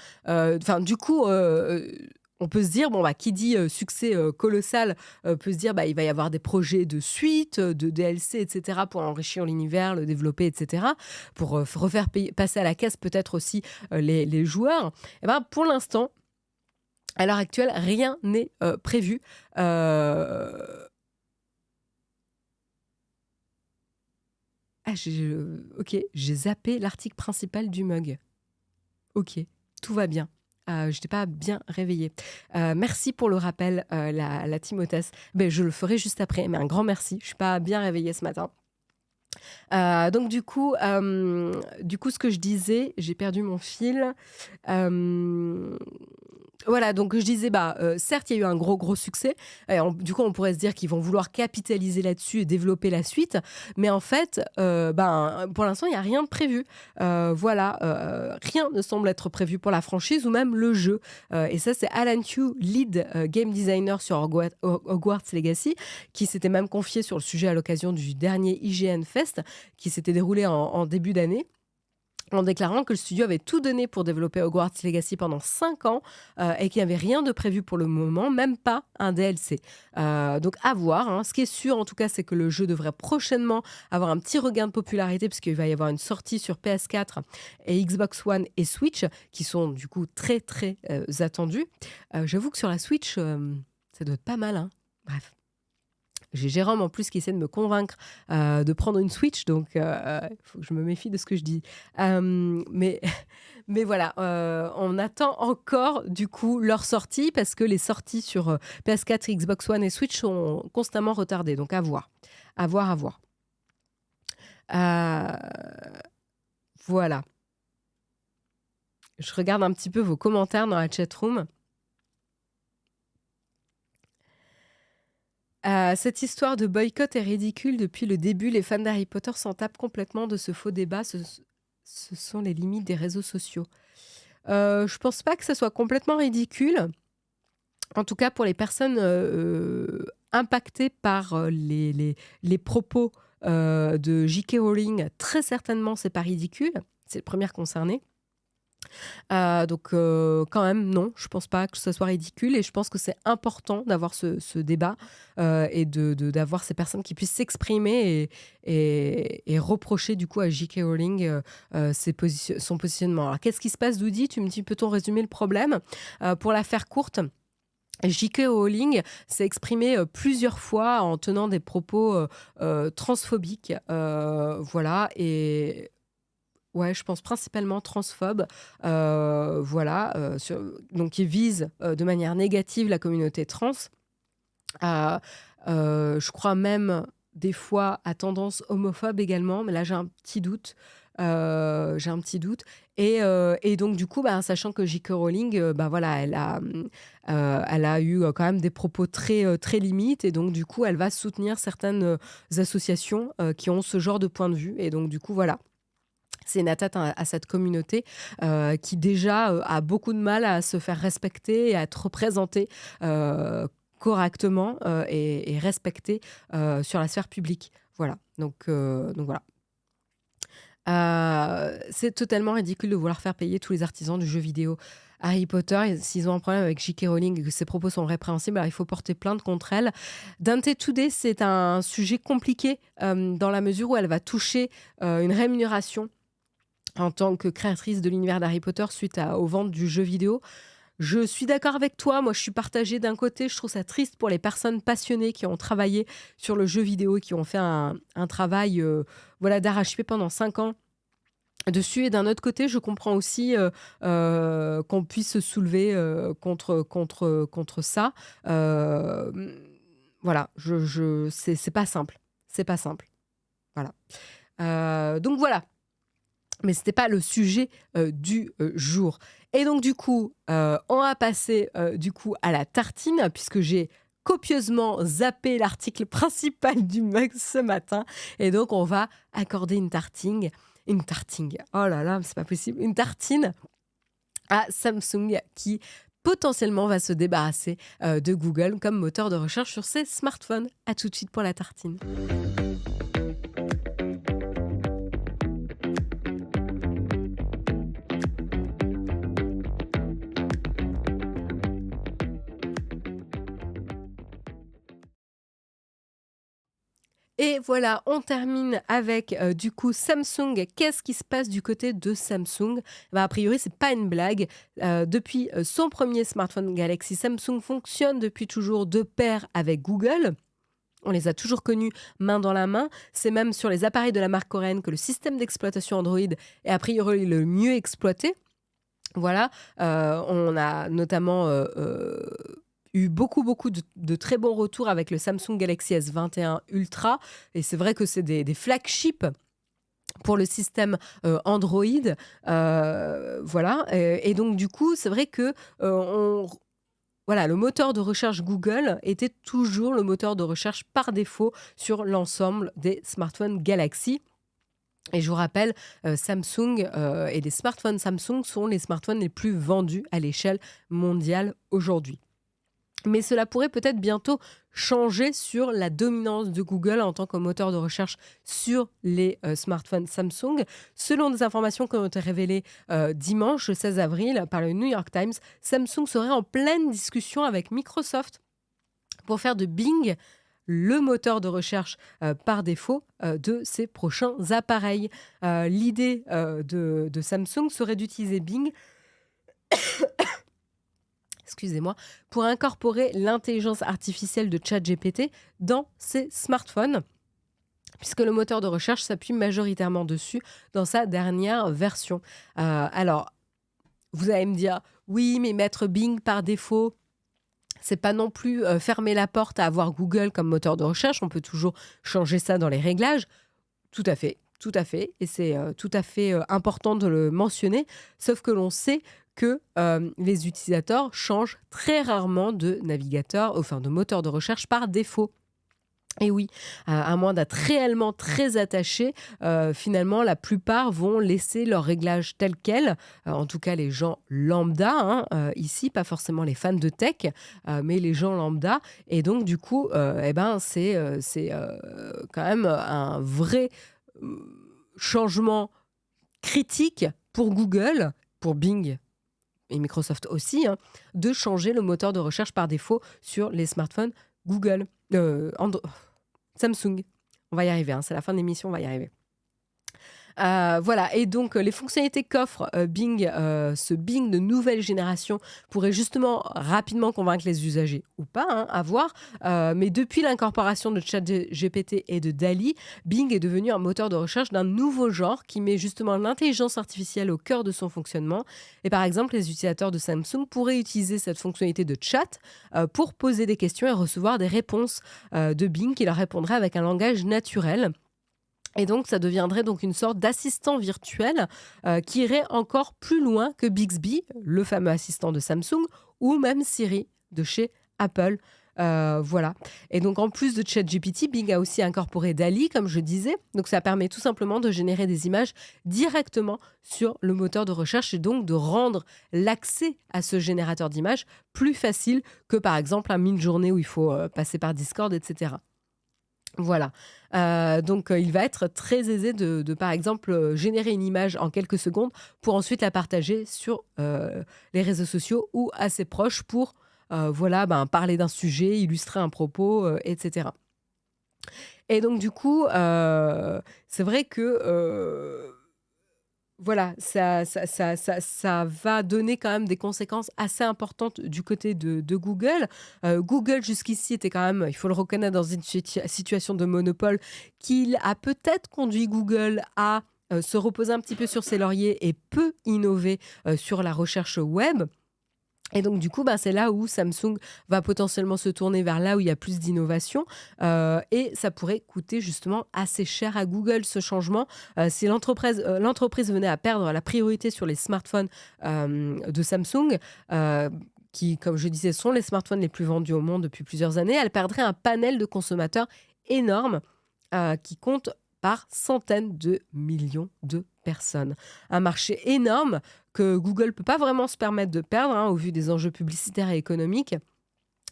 on peut se dire, bon, bah, qui dit succès colossal peut se dire, bah, il va y avoir des projets de suite, de DLC, etc., pour enrichir l'univers, le développer, etc., pour refaire passer à la caisse peut-être aussi les joueurs. Et ben, pour l'instant, à l'heure actuelle, rien n'est prévu. Euh, Ok, j'ai zappé l'article principal du mug. Ok, tout va bien. Je n'étais pas bien réveillée. Merci pour le rappel, la Timothée. Ben, je le ferai juste après, mais un grand merci. Je ne suis pas bien réveillée ce matin. Donc du coup, ce que je disais, j'ai perdu mon fil. Voilà, donc je disais, certes, il y a eu un gros succès. Du coup, on pourrait se dire qu'ils vont vouloir capitaliser là-dessus et développer la suite. Mais en fait, pour l'instant, il n'y a rien de prévu. Voilà, rien ne semble être prévu pour la franchise ou même le jeu. Et ça, c'est Alan Q, lead game designer sur Hogwarts Legacy, qui s'était même confié sur le sujet à l'occasion du dernier IGN Fest, qui s'était déroulé en début d'année, en déclarant que le studio avait tout donné pour développer Hogwarts Legacy pendant 5 ans et qu'il n'y avait rien de prévu pour le moment, même pas un DLC. Donc à voir. Hein. Ce qui est sûr en tout cas, c'est que le jeu devrait prochainement avoir un petit regain de popularité puisqu'il va y avoir une sortie sur PS4 et Xbox One et Switch qui sont du coup très attendus. J'avoue que sur la Switch, ça doit être pas mal. Hein. Bref. J'ai Jérôme en plus qui essaie de me convaincre de prendre une Switch, donc il faut que je me méfie de ce que je dis. Mais voilà, on attend encore du coup leur sortie parce que les sorties sur PS4, Xbox One et Switch sont constamment retardées, donc à voir. À voir. Voilà. Je regarde un petit peu vos commentaires dans la chatroom. Cette histoire de boycott est ridicule depuis le début. Les fans d'Harry Potter s'en tapent complètement de ce faux débat. Ce sont les limites des réseaux sociaux. Je pense pas que ça soit complètement ridicule. En tout cas, pour les personnes impactées par les propos de J.K. Rowling, très certainement, c'est pas ridicule. C'est le premier concerné. Donc quand même non, je pense pas que ce soit ridicule et je pense que c'est important d'avoir ce débat et d'avoir ces personnes qui puissent s'exprimer et reprocher du coup à J.K. Rowling son positionnement. Alors qu'est-ce qui se passe, Doudi? Tu me dis, peut-on résumer le problème? Pour la faire courte, J.K. Rowling s'est exprimée plusieurs fois en tenant des propos transphobiques, voilà, et ouais, je pense principalement transphobe, voilà, donc qui vise de manière négative la communauté trans. Je crois même des fois à tendance homophobe également, mais là j'ai un petit doute. Et donc du coup, sachant que J.K. Rowling, voilà, elle a eu quand même des propos très limites, et donc du coup, elle va soutenir certaines associations qui ont ce genre de point de vue, et donc du coup, voilà. C'est une atteinte à cette communauté qui déjà a beaucoup de mal à se faire respecter et à être représentée correctement et respectée sur la sphère publique. Voilà. Donc voilà. C'est totalement ridicule de vouloir faire payer tous les artisans du jeu vidéo Harry Potter. S'ils ont un problème avec J.K. Rowling et que ses propos sont répréhensibles, alors il faut porter plainte contre elle. Dante Today, c'est un sujet compliqué dans la mesure où elle va toucher une rémunération en tant que créatrice de l'univers d'Harry Potter suite aux ventes du jeu vidéo. Je suis d'accord avec toi, moi je suis partagée. D'un côté, je trouve ça triste pour les personnes passionnées qui ont travaillé sur le jeu vidéo et qui ont fait un travail d'arrache-pied pendant 5 ans dessus, et d'un autre côté, je comprends aussi qu'on puisse se soulever contre ça. Voilà, c'est pas simple. C'est pas simple. Voilà. Donc voilà. Mais ce n'était pas le sujet du jour. Et donc, du coup, on va passer du coup à la tartine, puisque j'ai copieusement zappé l'article principal du mug ce matin. Et donc, on va accorder une tartine. Oh là là, c'est pas possible. Une tartine à Samsung qui potentiellement va se débarrasser de Google comme moteur de recherche sur ses smartphones. À tout de suite pour la tartine. Et voilà, on termine avec du coup Samsung. Qu'est-ce qui se passe du côté de Samsung? Bah, a priori, c'est pas une blague. Depuis son premier smartphone Galaxy, Samsung fonctionne depuis toujours de pair avec Google. On les a toujours connus main dans la main. C'est même sur les appareils de la marque coréenne que le système d'exploitation Android est a priori le mieux exploité. Voilà, on a notamment eu beaucoup de très bons retours avec le Samsung Galaxy S21 Ultra. Et c'est vrai que c'est des flagships pour le système Android. Voilà. Et donc, du coup, c'est vrai que voilà, le moteur de recherche Google était toujours le moteur de recherche par défaut sur l'ensemble des smartphones Galaxy. Et je vous rappelle, Samsung et les smartphones Samsung sont les smartphones les plus vendus à l'échelle mondiale aujourd'hui. Mais cela pourrait peut-être bientôt changer sur la dominance de Google en tant que moteur de recherche sur les smartphones Samsung. Selon des informations qui ont été révélées dimanche, le 16 avril, par le New York Times, Samsung serait en pleine discussion avec Microsoft pour faire de Bing le moteur de recherche par défaut de ses prochains appareils. L'idée de Samsung serait d'utiliser Bing excusez-moi, pour incorporer l'intelligence artificielle de ChatGPT dans ses smartphones, puisque le moteur de recherche s'appuie majoritairement dessus dans sa dernière version. Alors, vous allez me dire, oui, mais mettre Bing par défaut, c'est pas non plus fermer la porte à avoir Google comme moteur de recherche. On peut toujours changer ça dans les réglages. Tout à fait. Tout à fait. Et c'est tout à fait important de le mentionner. Sauf que l'on sait que les utilisateurs changent très rarement de navigateur, enfin de moteur de recherche par défaut. Et oui, à moins d'être réellement très attaché, finalement, la plupart vont laisser leurs réglages tels quels. En tout cas, les gens lambda, ici, pas forcément les fans de tech, mais les gens lambda. Et donc, du coup, c'est quand même un vrai changement critique pour Google, pour Bing et Microsoft aussi, de changer le moteur de recherche par défaut sur les smartphones Google. Samsung. On va y arriver, c'est la fin de l'émission, on va y arriver. Voilà, et donc les fonctionnalités qu'offre Bing, ce Bing de nouvelle génération pourrait justement rapidement convaincre les usagers ou pas, à voir. Mais depuis l'incorporation de ChatGPT et de DALL-E, Bing est devenu un moteur de recherche d'un nouveau genre qui met justement l'intelligence artificielle au cœur de son fonctionnement. Et par exemple, les utilisateurs de Samsung pourraient utiliser cette fonctionnalité de chat pour poser des questions et recevoir des réponses de Bing qui leur répondraient avec un langage naturel. Et donc, ça deviendrait donc une sorte d'assistant virtuel qui irait encore plus loin que Bixby, le fameux assistant de Samsung, ou même Siri de chez Apple. Voilà. Et donc, en plus de ChatGPT, Bing a aussi incorporé DALL-E, comme je disais. Donc, ça permet tout simplement de générer des images directement sur le moteur de recherche et donc de rendre l'accès à ce générateur d'images plus facile que, par exemple, un Midjourney où il faut passer par Discord, etc. Voilà. Donc, il va être très aisé de par exemple, générer une image en quelques secondes pour ensuite la partager sur les réseaux sociaux ou à ses proches pour voilà, parler d'un sujet, illustrer un propos, etc. Et donc, du coup, c'est vrai que voilà, ça va donner quand même des conséquences assez importantes du côté de Google. Google, jusqu'ici, était quand même, il faut le reconnaître, dans une situation de monopole qui a peut-être conduit Google à se reposer un petit peu sur ses lauriers et peu innover sur la recherche web. Et donc, du coup, c'est là où Samsung va potentiellement se tourner vers là où il y a plus d'innovation. Et ça pourrait coûter justement assez cher à Google, ce changement. Si l'entreprise venait à perdre la priorité sur les smartphones de Samsung, qui, comme je disais, sont les smartphones les plus vendus au monde depuis plusieurs années, elle perdrait un panel de consommateurs énorme qui compte par centaines de millions de personnes. Un marché énorme que Google ne peut pas vraiment se permettre de perdre au vu des enjeux publicitaires et économiques.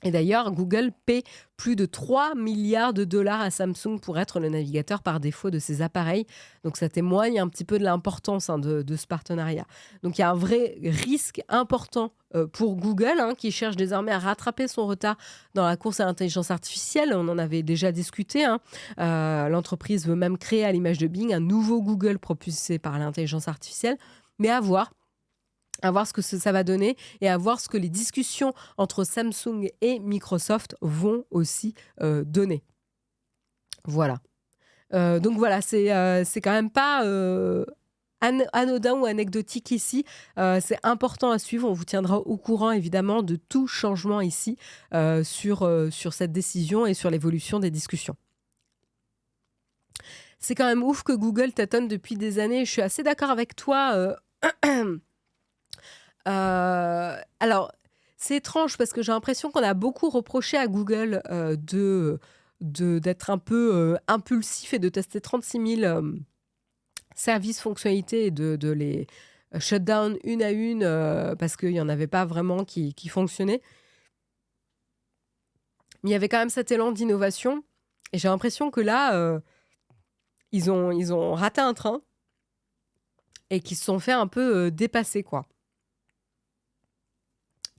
Et d'ailleurs, Google paie plus de 3 milliards de dollars à Samsung pour être le navigateur par défaut de ses appareils. Donc ça témoigne un petit peu de l'importance de ce partenariat. Donc il y a un vrai risque important pour Google, qui cherche désormais à rattraper son retard dans la course à l'intelligence artificielle. On en avait déjà discuté. L'entreprise veut même créer, à l'image de Bing, un nouveau Google propulsé par l'intelligence artificielle. Mais à voir ce que ça va donner et à voir ce que les discussions entre Samsung et Microsoft vont aussi donner. Voilà. Donc voilà, c'est quand même pas anodin ou anecdotique ici. C'est important à suivre. On vous tiendra au courant évidemment de tout changement ici sur cette décision et sur l'évolution des discussions. C'est quand même ouf que Google tâtonne depuis des années. Je suis assez d'accord avec toi. Alors, c'est étrange parce que j'ai l'impression qu'on a beaucoup reproché à Google d'être un peu impulsif et de tester 36 000 services, fonctionnalités et de les shut down une à une parce qu'il n'y en avait pas vraiment qui fonctionnaient. Mais il y avait quand même cet élan d'innovation. Et j'ai l'impression que là, ils ont raté un train et qu'ils se sont fait un peu dépasser, quoi.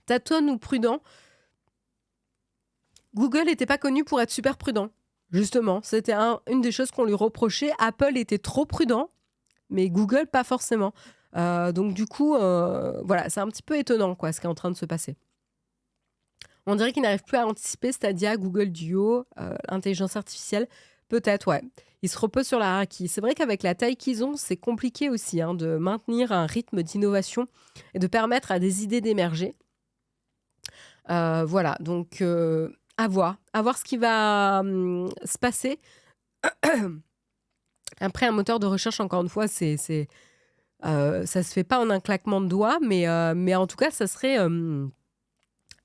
Tâtonne ou prudent, Google n'était pas connu pour être super prudent. Justement, c'était une des choses qu'on lui reprochait. Apple était trop prudent, mais Google pas forcément. Donc du coup, voilà, c'est un petit peu étonnant quoi, ce qui est en train de se passer. On dirait qu'ils n'arrivent plus à anticiper Stadia, Google Duo, l'intelligence artificielle. Peut-être, ouais. Ils se reposent sur la hierarchie. C'est vrai qu'avec la taille qu'ils ont, c'est compliqué aussi de maintenir un rythme d'innovation et de permettre à des idées d'émerger. Voilà, donc à voir ce qui va se passer. Après, un moteur de recherche, encore une fois, ça se fait pas en un claquement de doigts, mais en tout cas, ça serait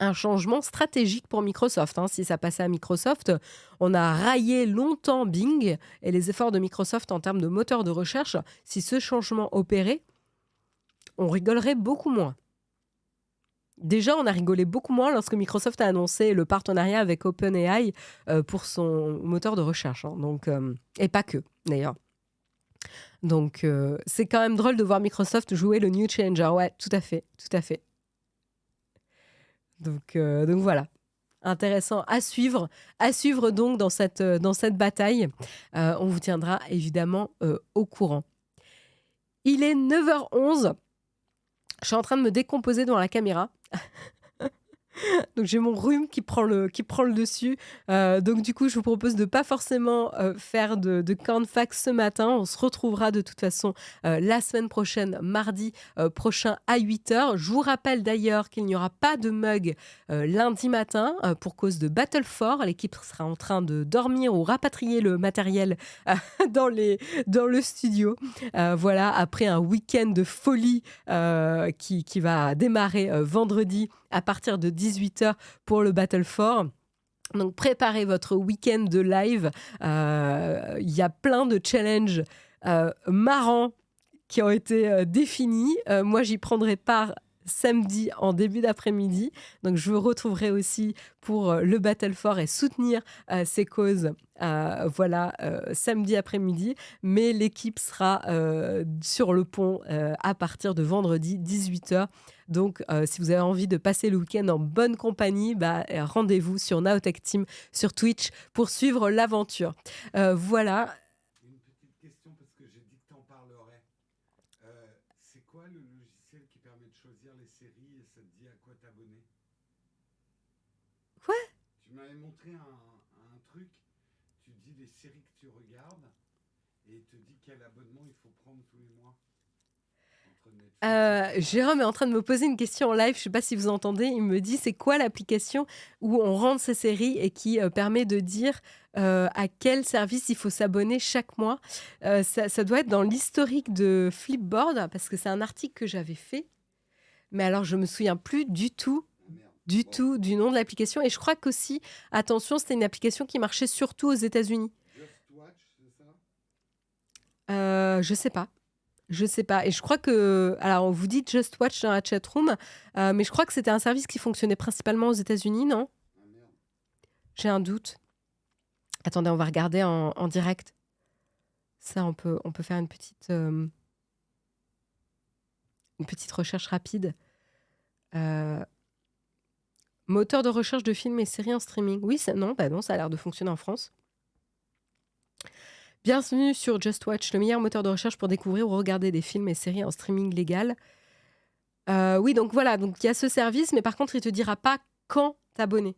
un changement stratégique pour Microsoft. Si ça passait à Microsoft, on a raillé longtemps Bing et les efforts de Microsoft en termes de moteur de recherche. Si ce changement opérait, on rigolerait beaucoup moins. Déjà, on a rigolé beaucoup moins lorsque Microsoft a annoncé le partenariat avec OpenAI pour son moteur de recherche. Donc, et pas que, d'ailleurs. Donc, c'est quand même drôle de voir Microsoft jouer le new challenger. Ouais, tout à fait, tout à fait. Donc voilà. Intéressant à suivre donc dans cette bataille. On vous tiendra évidemment au courant. Il est 9h11. Je suis en train de me décomposer devant la caméra. Donc j'ai mon rhume qui prend le dessus. Donc du coup, je vous propose de ne pas forcément faire de cornfax ce matin. On se retrouvera de toute façon la semaine prochaine, mardi prochain à 8h. Je vous rappelle d'ailleurs qu'il n'y aura pas de mug lundi matin pour cause de Battle 4. L'équipe sera en train de dormir ou rapatrier le matériel dans le studio. Voilà, après un week-end de folie qui va démarrer vendredi à partir de 18h pour le Battle 4. Donc, préparez votre week-end de live. Il y a plein de challenges marrants qui ont été définis. Moi, j'y prendrai part samedi en début d'après-midi. Donc, je vous retrouverai aussi pour le Battle 4 et soutenir ces causes. Samedi après-midi. Mais l'équipe sera sur le pont à partir de vendredi 18h. Donc, si vous avez envie de passer le week-end en bonne compagnie, rendez-vous sur Naotech Team sur Twitch pour suivre l'aventure. Voilà. Une petite question parce que j'ai dit que t'en parlerais. C'est quoi le logiciel qui permet de choisir les séries et ça te dit à quoi t'abonner? Quoi? Tu m'avais montré un truc. Tu dis les séries que tu regardes et il te dit quel abonnement il faut prendre tous les mois. Jérôme est en train de me poser une question en live, je ne sais pas si vous entendez, il me dit c'est quoi l'application où on rentre ses séries et qui permet de dire à quel service il faut s'abonner chaque mois. Ça doit être dans l'historique de Flipboard parce que c'est un article que j'avais fait, mais alors je me souviens plus du tout du nom de l'application et je crois qu'aussi, attention, c'était une application qui marchait surtout aux États-Unis. Just Watch, c'est ça? Je sais pas. Je sais pas. Et je crois que... Alors, on vous dit Just Watch dans la chatroom, mais je crois que c'était un service qui fonctionnait principalement aux États-Unis, non? J'ai un doute. Attendez, on va regarder en direct. Ça, on peut faire une petite recherche rapide. Moteur de recherche de films et séries en streaming. Oui, non, ça a l'air de fonctionner en France. Bienvenue sur Just Watch, le meilleur moteur de recherche pour découvrir ou regarder des films et séries en streaming légal. Oui, donc voilà, donc il y a ce service, mais par contre, il te dira pas quand t'abonner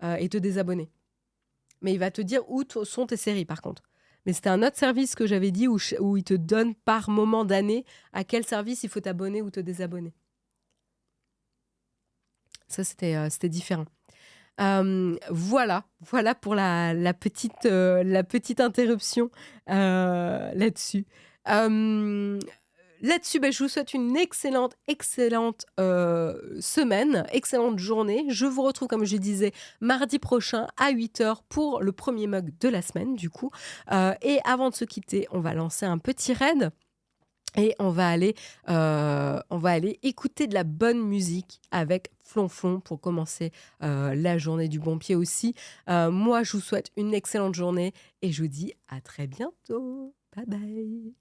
et te désabonner. Mais il va te dire où sont tes séries, par contre. Mais c'était un autre service que j'avais dit où il te donne par moment d'année à quel service il faut t'abonner ou te désabonner. Ça, c'était différent. Voilà pour la petite interruption là-dessus. Là-dessus, je vous souhaite une excellente semaine, excellente journée. Je vous retrouve, comme je disais, mardi prochain à 8h pour le premier mug de la semaine, du coup. Et avant de se quitter, on va lancer un petit raid. Et on va aller écouter de la bonne musique avec Flonflon pour commencer la journée du bon pied aussi. Moi, je vous souhaite une excellente journée et je vous dis à très bientôt. Bye bye.